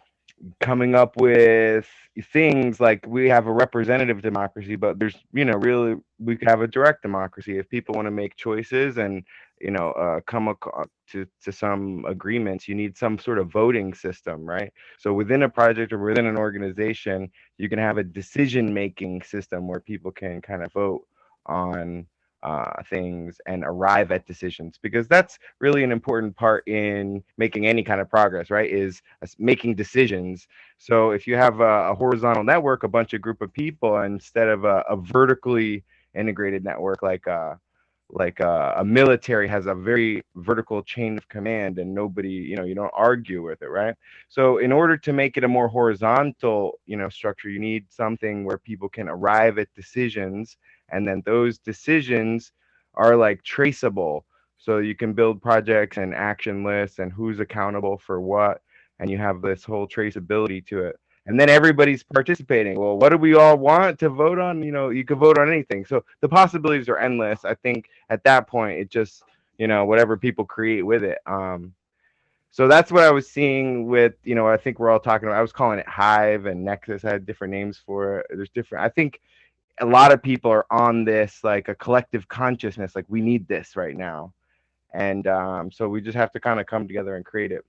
H: coming up with things like we have a representative democracy, but there's, really we could have a direct democracy if people want to make choices and, to some agreements. You need some sort of voting system, right? So within a project or within an organization, you can have a decision making system where people can kind of vote on things and arrive at decisions, because that's really an important part in making any kind of progress, right? Is making decisions. So if you have a horizontal network, a bunch of group of people, instead of a vertically integrated network like a military has a very vertical chain of command, and nobody, you don't argue with it, right? So in order to make it a more horizontal, structure, you need something where people can arrive at decisions, and then those decisions are like traceable. So you can build projects and action lists and who's accountable for what, and you have this whole traceability to it. And then everybody's participating. Well, what do we all want to vote on? You could vote on anything. So the possibilities are endless. I think at that point, it just, whatever people create with it. So that's what I was seeing with, I think we're all talking about. I was calling it Hive and Nexus. I had different names for it. There's different, I think a lot of people are on this, like a collective consciousness, like we need this right now. And so we just have to kind of come together and create it.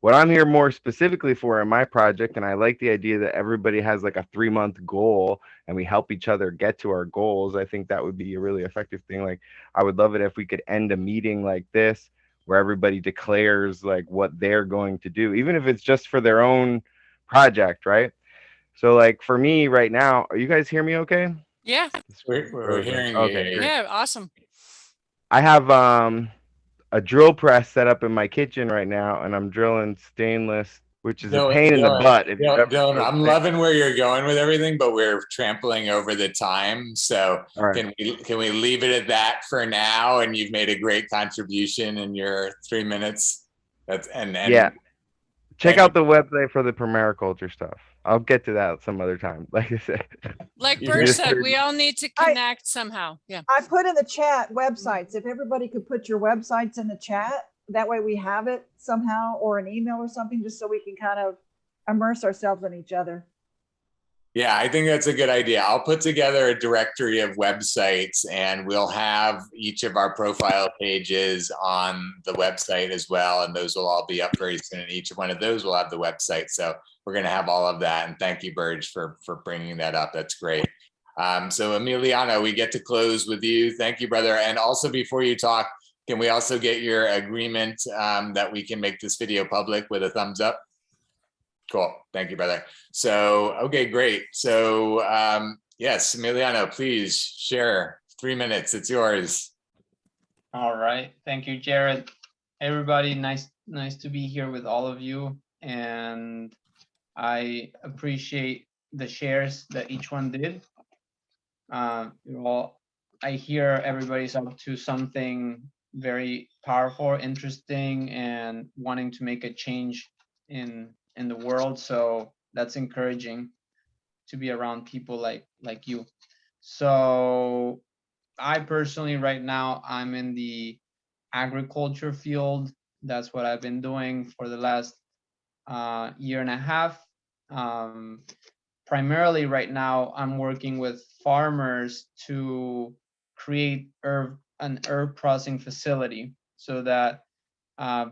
H: What I'm here more specifically for in my project, and I like the idea that everybody has like a 3-month goal and we help each other get to our goals. I think that would be a really effective thing. Like, I would love it if we could end a meeting like this where everybody declares like what they're going to do, even if it's just for their own project, right? So like for me right now, are you guys hear me okay?
B: Yeah.
A: We're hearing you.
H: Okay, great.
B: Yeah. Awesome.
H: I have a drill press set up in my kitchen right now, and I'm drilling stainless, which is a pain in the butt.
A: Dylan, I'm loving where you're going with everything, but we're trampling over the time. So
H: right.
A: can we leave it at that for now? And you've made a great contribution in your 3 minutes. Yeah.
H: Check out the website for the permaculture stuff. I'll get to that some other time. Like I said.
B: Like Bert said, we all need to connect somehow. Yeah.
G: I put in the chat websites. If everybody could put your websites in the chat, that way we have it somehow, or an email or something, just so we can kind of immerse ourselves in each other.
A: Yeah, I think that's a good idea. I'll put together a directory of websites, and we'll have each of our profile pages on the website as well. And those will all be up very soon. Each one of those will have the website. So we're going to have all of that. And thank you, Burge, for bringing that up. That's great. So Emiliano, we get to close with you. Thank you, brother. And also before you talk, can we also get your agreement that we can make this video public with a thumbs up? Cool. Thank you, brother. So, okay, great. So, yes, Emiliano, please share. 3 minutes. It's yours.
I: All right. Thank you, Jared. Everybody, nice to be here with all of you. And I appreciate the shares that each one did. I hear everybody's up to something very powerful, interesting, and wanting to make a change in the world. So that's encouraging to be around people like you. So I personally right now, I'm in the agriculture field. That's what I've been doing for the last year and a half. Primarily right now, I'm working with farmers to create an herb processing facility so that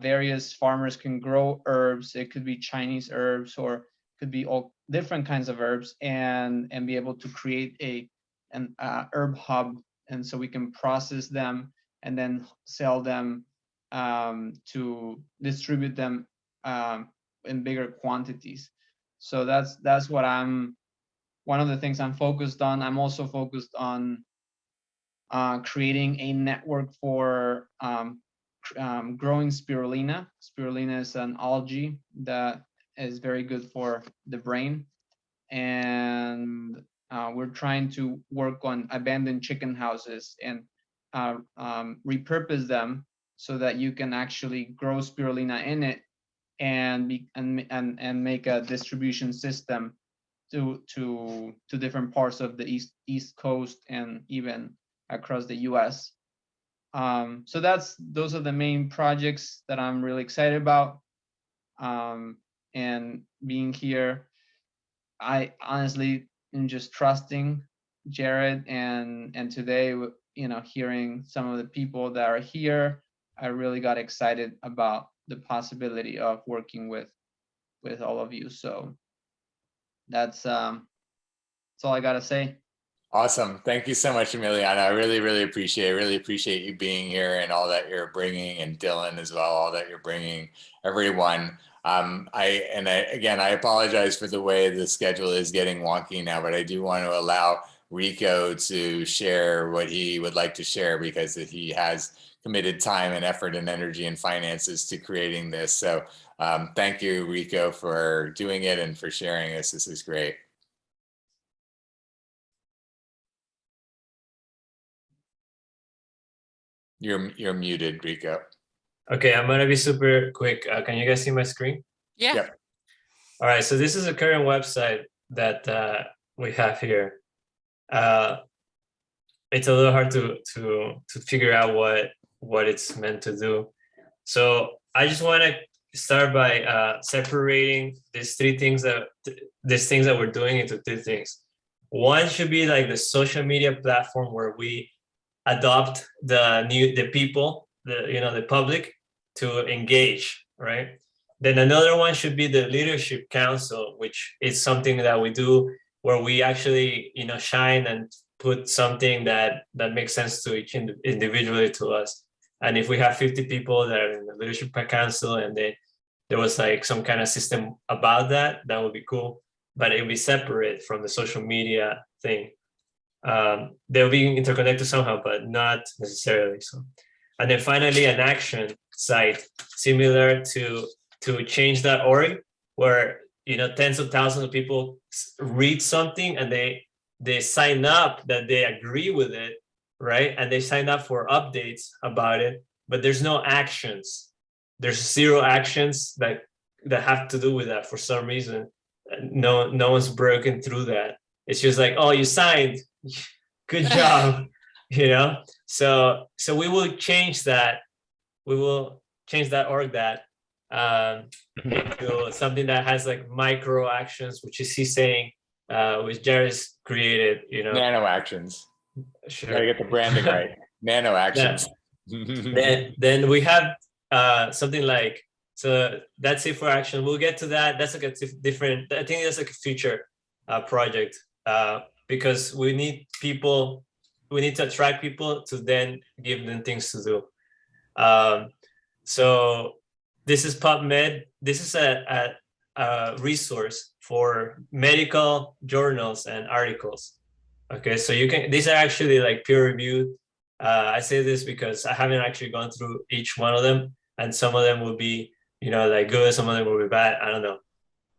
I: various farmers can grow herbs. It could be Chinese herbs, or could be all different kinds of herbs, and be able to create an herb hub, and so we can process them and then sell them, to distribute them in bigger quantities. So that's what one of the things I'm focused on. I'm also focused on creating a network for growing spirulina. Spirulina is an algae that is very good for the brain. And we're trying to work on abandoned chicken houses and repurpose them so that you can actually grow spirulina in it and make a distribution system to different parts of the East Coast and even across the US. So those are the main projects that I'm really excited about. And being here, I honestly am just trusting Jared, and today, hearing some of the people that are here, I really got excited about the possibility of working with all of you. So that's all I gotta say.
A: Awesome. Thank you so much, Emiliano. I really, really appreciate you being here and all that you're bringing, and Dylan as well, all that you're bringing, everyone. Again, I apologize for the way the schedule is getting wonky now, but I do want to allow Rico to share what he would like to share, because he has committed time and effort and energy and finances to creating this. So thank you, Rico, for doing it and for sharing this. This is great. You're muted, Rico.
E: Okay, I'm gonna be super quick. Can you guys see my screen?
B: Yeah.
A: Yep.
E: All right, so this is a current website that we have here. It's a little hard to figure out what it's meant to do. So I just want to start by separating these things that we're doing into three things. One should be like the social media platform where we adopt the people, the public, to engage, right? Then another one should be the leadership council, which is something that we do where we actually shine and put something that makes sense to each individually to us. And if we have 50 people that are in the leadership council and there was like some kind of system about that would be cool, but it would be separate from the social media thing. They'll be interconnected somehow, but not necessarily so. And then finally, an action site similar to change.org, where tens of thousands of people read something and they sign up that they agree with it, right? And they sign up for updates about it, but there's no actions. There's zero actions that have to do with that for some reason. No one's broken through that. It's just like, oh, you signed, good job, So we will change that. We will change that org into something that has like micro actions, which is he's saying, which Jared's created,
A: Nano actions.
E: Sure.
A: Gotta get the branding right. Nano actions.
E: Then we have something like, so that's it for action. We'll get to that. That's like a different, I think that's like a future project, because we need to attract people to then give them things to do. So this is Pubmed. This is a resource for medical journals and articles. Okay, so these are actually like peer reviewed. I say this because I haven't actually gone through each one of them, and some of them will be, like good, some of them will be bad. I don't know.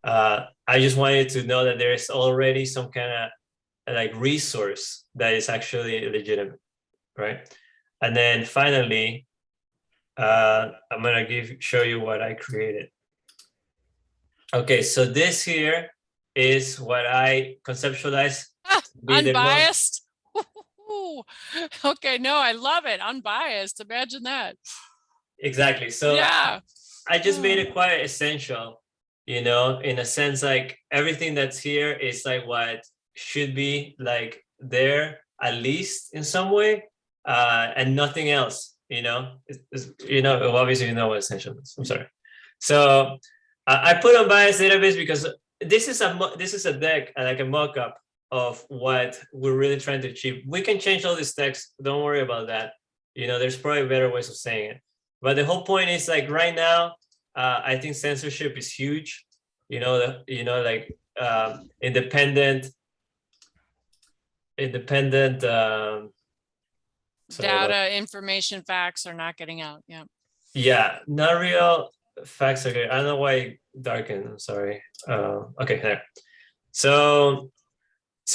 E: I just wanted to know that there is already some kind of like resource that is actually legitimate, right? And then finally, I'm gonna show you what I created. Okay, so this here is what I conceptualized.
B: Unbiased. Okay, no, I love it. Unbiased. Imagine that.
E: Exactly. So
B: yeah,
E: I just made it quite essential, in a sense, like everything that's here is like what should be like there, at least in some way, and nothing else, obviously what essential is. I'm sorry. So I put unbiased database because this is a deck, like a mock-up of what we're really trying to achieve. We can change all this text. Don't worry about that. There's probably better ways of saying it. But the whole point is like right now, I think censorship is huge. Like independent
B: data, information, facts are not getting out. Yeah.
E: Yeah, not real facts. Okay, I don't know why it darkened. I'm sorry. Okay, there. So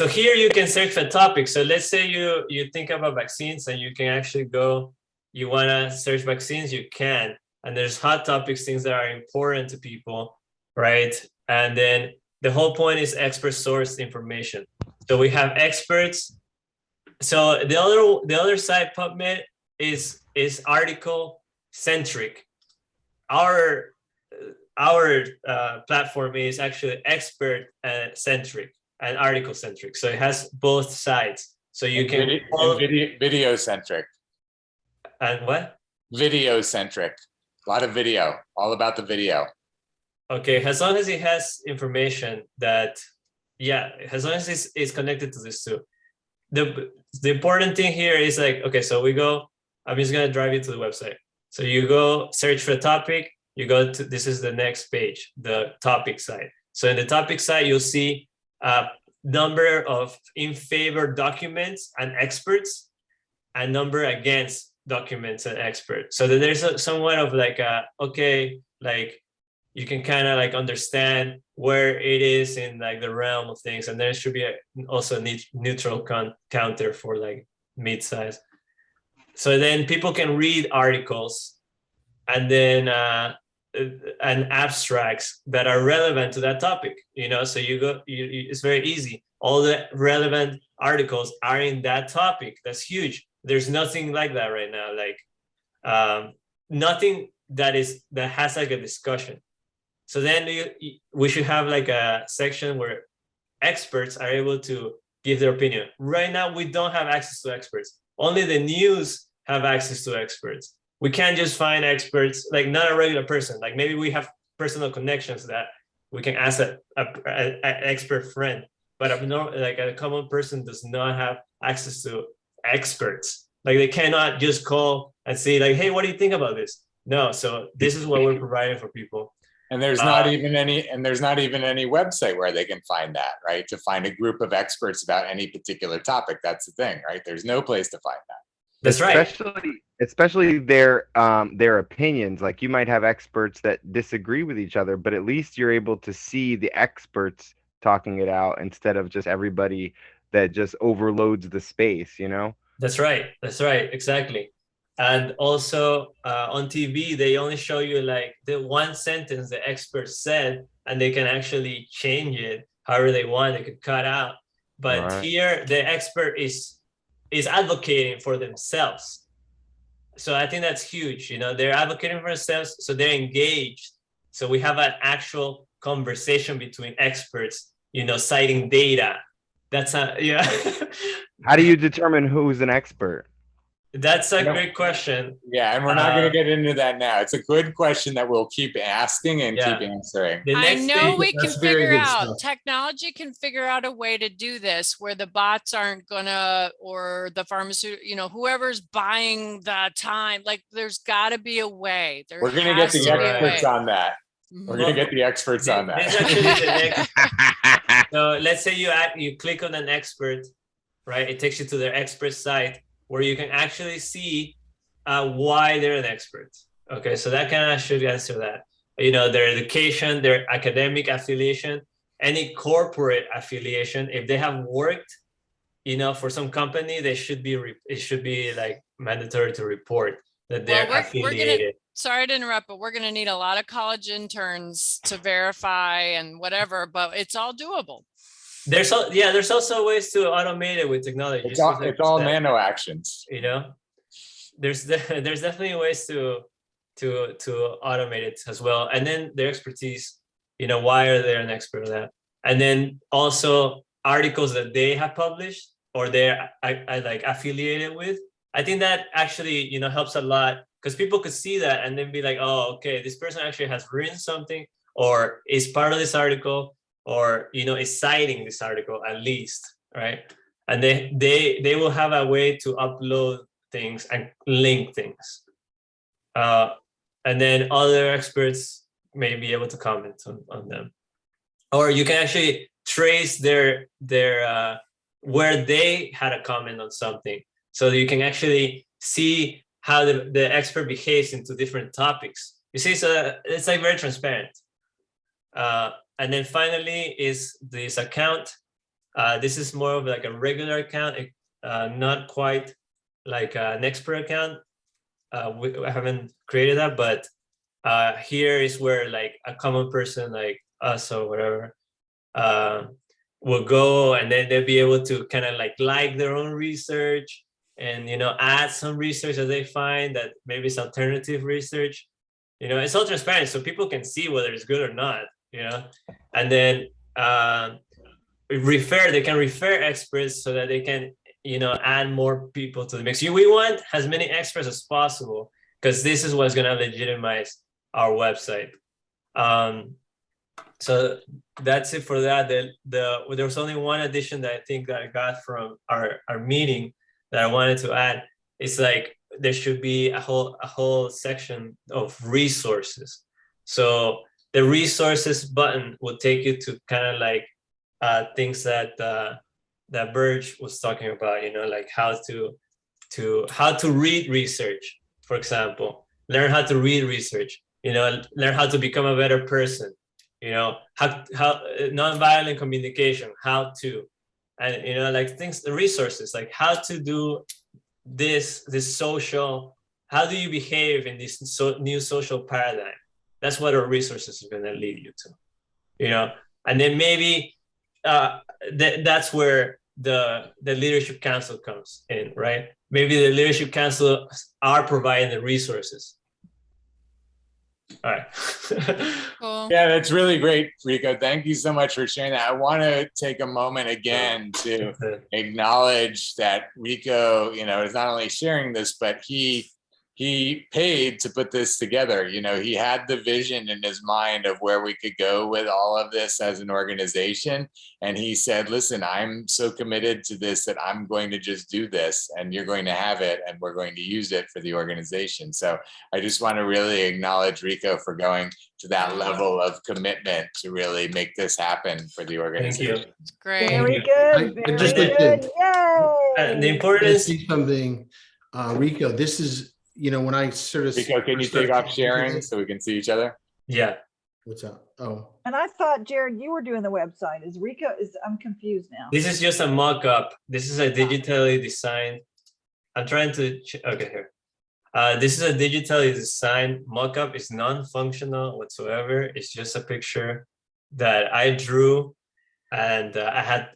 E: here you can search for topics. So let's say you think about vaccines and you can actually go. You want to search vaccines, you can. And there's hot topics, things that are important to people, right? And then the whole point is expert sourced information. So we have experts. So the other side, Pubmed, is article centric. Our platform is actually expert centric and article centric. So it has both sides. So you can
A: video centric.
E: And what?
A: Video centric. A lot of video. All about the video.
E: Okay, as long as it has information that, yeah, as long as it's connected to this too. The important thing here is like, okay, so we go, I'm just gonna drive you to the website. So you go search for a topic, you go to, this is the next page, the topic side. So in the topic side, you'll see a number of in favor documents and experts and number against documents and experts. So that there's somewhat of like okay, like you can kind of like understand where it is in like the realm of things. And there should be also a neutral counter for like mid-size. So then people can read articles and then and abstracts that are relevant to that topic, you know, so it's very easy. All the relevant articles are in that topic. That's huge. There's nothing like that right now. Like nothing that has like a discussion. So then we should have like a section where experts are able to give their opinion. Right now, we don't have access to experts. Only the news have access to experts. We can't just find experts, like not a regular person. Like maybe we have personal connections that we can ask an expert friend, but like a common person does not have access to experts. Like they cannot just call and say like, hey, what do you think about this? No, so this is what we're providing for people.
A: And there's not even any website where they can find that, right? To find a group of experts about any particular topic. That's the thing, right? There's no place to find that.
E: That's right.
H: Especially their opinions. Like you might have experts that disagree with each other, but at least you're able to see the experts talking it out instead of just everybody that just overloads the space, you know?
E: That's right. That's right. Exactly. And also on TV, they only show you like the one sentence the expert said, and they can actually change it however they want. They could cut out. But here, the expert is advocating for themselves. So I think that's huge. You know, they're advocating for themselves, so they're engaged. So we have an actual conversation between experts, you know, citing data. That's yeah.
H: How do you determine who's an expert?
E: That's a great question.
A: Yeah, and we're not going to get into that now. It's a good question that we'll keep asking and keep answering.
B: I know we can figure out, technology can figure out a way to do this where the bots aren't gonna, or the pharmaceutical, you know, whoever's buying the time, like there's got to be a way.
A: We're going to get the experts on that. We're going to get the experts on that.
E: This actually is the next. So let's say you click on an expert, right? It takes you to their expert site, where you can actually see why they're an expert. Okay, so that can actually answer that. You know, their education, their academic affiliation, any corporate affiliation. If they have worked, you know, for some company, it should be like mandatory to report that they're affiliated.
B: Sorry to interrupt, but we're going to need a lot of college interns to verify and whatever, but it's all doable.
E: There's also ways to automate it with technology.
A: It's all nano actions.
E: You know, there's definitely ways to automate it as well. And then their expertise, you know, why are they an expert in that? And then also articles that they have published or they're like affiliated with. I think that actually, you know, helps a lot because people could see that and then be like, oh, okay, this person actually has written something or is part of this article, or, you know, is citing this article at least, right? And they will have a way to upload things and link things. And then other experts may be able to comment on them. Or you can actually trace their where they had a comment on something. So you can actually see how the expert behaves into different topics. You see, so it's like very transparent. And then finally is this account. This is more of like a regular account, not quite like an expert account. I haven't created that, but here is where like a common person like us or whatever will go, and then they'll be able to kind of like their own research and, you know, add some research that they find that maybe it's alternative research. You know, it's all transparent so people can see whether it's good or not, you know, and then they can refer experts so that they can, you know, add more people to the mix. We want as many experts as possible because this is what's going to legitimize our website. So that's it for that. There was only one addition that I think that I got from our meeting that I wanted to add. It's like there should be a whole section of resources. So the resources button will take you to kind of like things that that Burge was talking about, you know, like how to read research, for example, learn how to read research, you know, learn how to become a better person, you know, how nonviolent communication, how to, and, you know, like things, the resources, like how to do this social, how do you behave in this new social paradigm? That's what our resources are going to lead you to, you know, and then maybe that's where the leadership council comes in, right? Maybe the leadership council are providing the resources. All right.
B: Cool.
A: Yeah, that's really great, Rico. Thank you so much for sharing that. I want to take a moment again to acknowledge that Rico, you know, is not only sharing this, but he paid to put this together. You know, he had the vision in his mind of where we could go with all of this as an organization. And he said, listen, I'm so committed to this that I'm going to just do this, and you're going to have it, and we're going to use it for the organization. So I just want to really acknowledge Rico for going to that level of commitment to really make this happen for the organization.
E: Thank you.
B: Great.
G: Very good. Very
C: just
G: good.
C: like to-
G: Yay.
E: The importance.
C: See something, Rico. This is, you know, when I sort of.
A: Rico, can you take off sharing so we can see each other?
E: Yeah.
C: What's up? Oh.
G: And I thought, Jared, you were doing the website. Is Rico? I'm confused now.
E: This is just a mock-up. This is a digitally designed. I'm trying to. Okay, here. This is a digitally designed mock-up. It's non-functional whatsoever. It's just a picture that I drew, and I had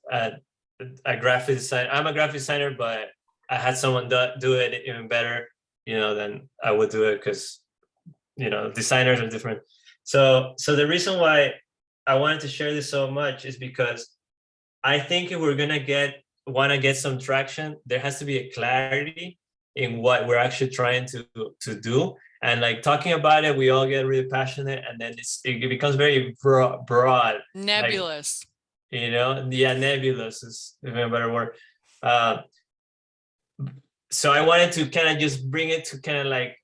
E: a graphic design. I'm a graphic designer, but I had someone do it even better, you know, than I would do it, because, you know, designers are different. So the reason why I wanted to share this so much is because I think if we're gonna want to get some traction, there has to be a clarity in what we're actually trying to do. And like talking about it, we all get really passionate, and then it becomes very broad,
B: Nebulous.
E: Like, you know, yeah, nebulous is even a better word. So I wanted to kind of just bring it to kind of like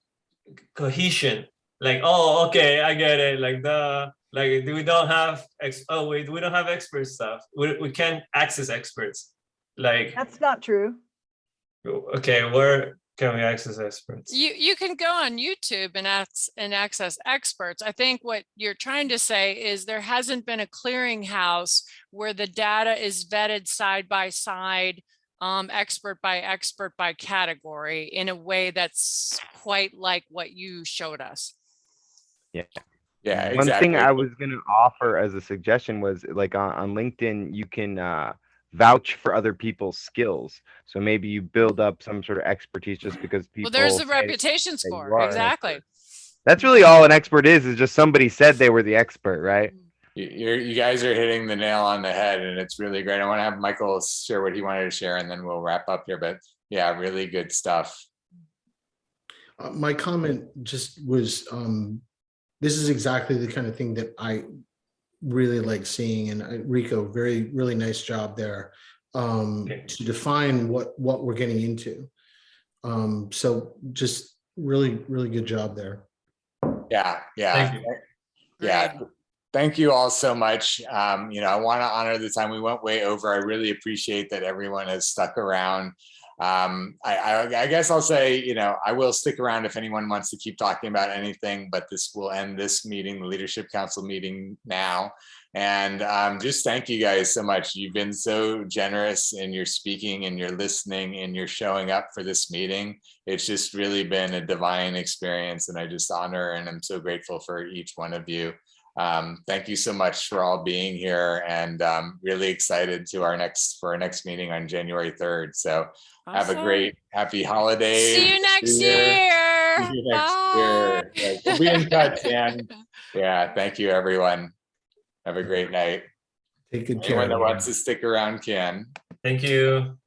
E: cohesion, like, oh, okay, I get it, like we don't have we don't have expert stuff. We can't access experts. Like,
G: That's not true.
E: Okay, where can we access experts?
B: You can go on YouTube and access experts. I think what you're trying to say is there hasn't been a clearinghouse where the data is vetted side by side, expert by category, in a way that's quite like what you showed us.
H: Yeah.
A: Yeah, exactly.
H: One thing I was going to offer as a suggestion was, like, on LinkedIn, you can vouch for other people's skills. So maybe you build up some sort of expertise just because people.
B: Well, there's the reputation score. Exactly.
H: That's really all an expert is just somebody said they were the expert, right?
A: You guys are hitting the nail on the head, and it's really great. I want to have Michael share what he wanted to share, and then we'll wrap up here. But yeah, really good stuff.
C: My comment just was, this is exactly the kind of thing that I really like seeing. And Rico, really nice job there, to define what we're getting into. So just really good job there.
A: Yeah.
E: Thank you.
A: Yeah. Thank you all so much. You know, I want to honor the time. We went way over. I really appreciate that everyone has stuck around. I guess I'll say, you know, I will stick around if anyone wants to keep talking about anything, but this will end this meeting, the Leadership Council meeting now. And just thank you guys so much. You've been so generous in your speaking and your listening and your showing up for this meeting. It's just really been a divine experience, and I just honor and I'm so grateful for each one of you. Thank you so much for all being here, and really excited to our next meeting on January 3rd. So have a great, happy holidays.
B: See you next year.
A: See you next year. Yeah, we'll be in touch, and yeah, thank you, everyone. Have a great night.
C: Take good care.
A: Anyone that wants to stick around can.
E: Thank you.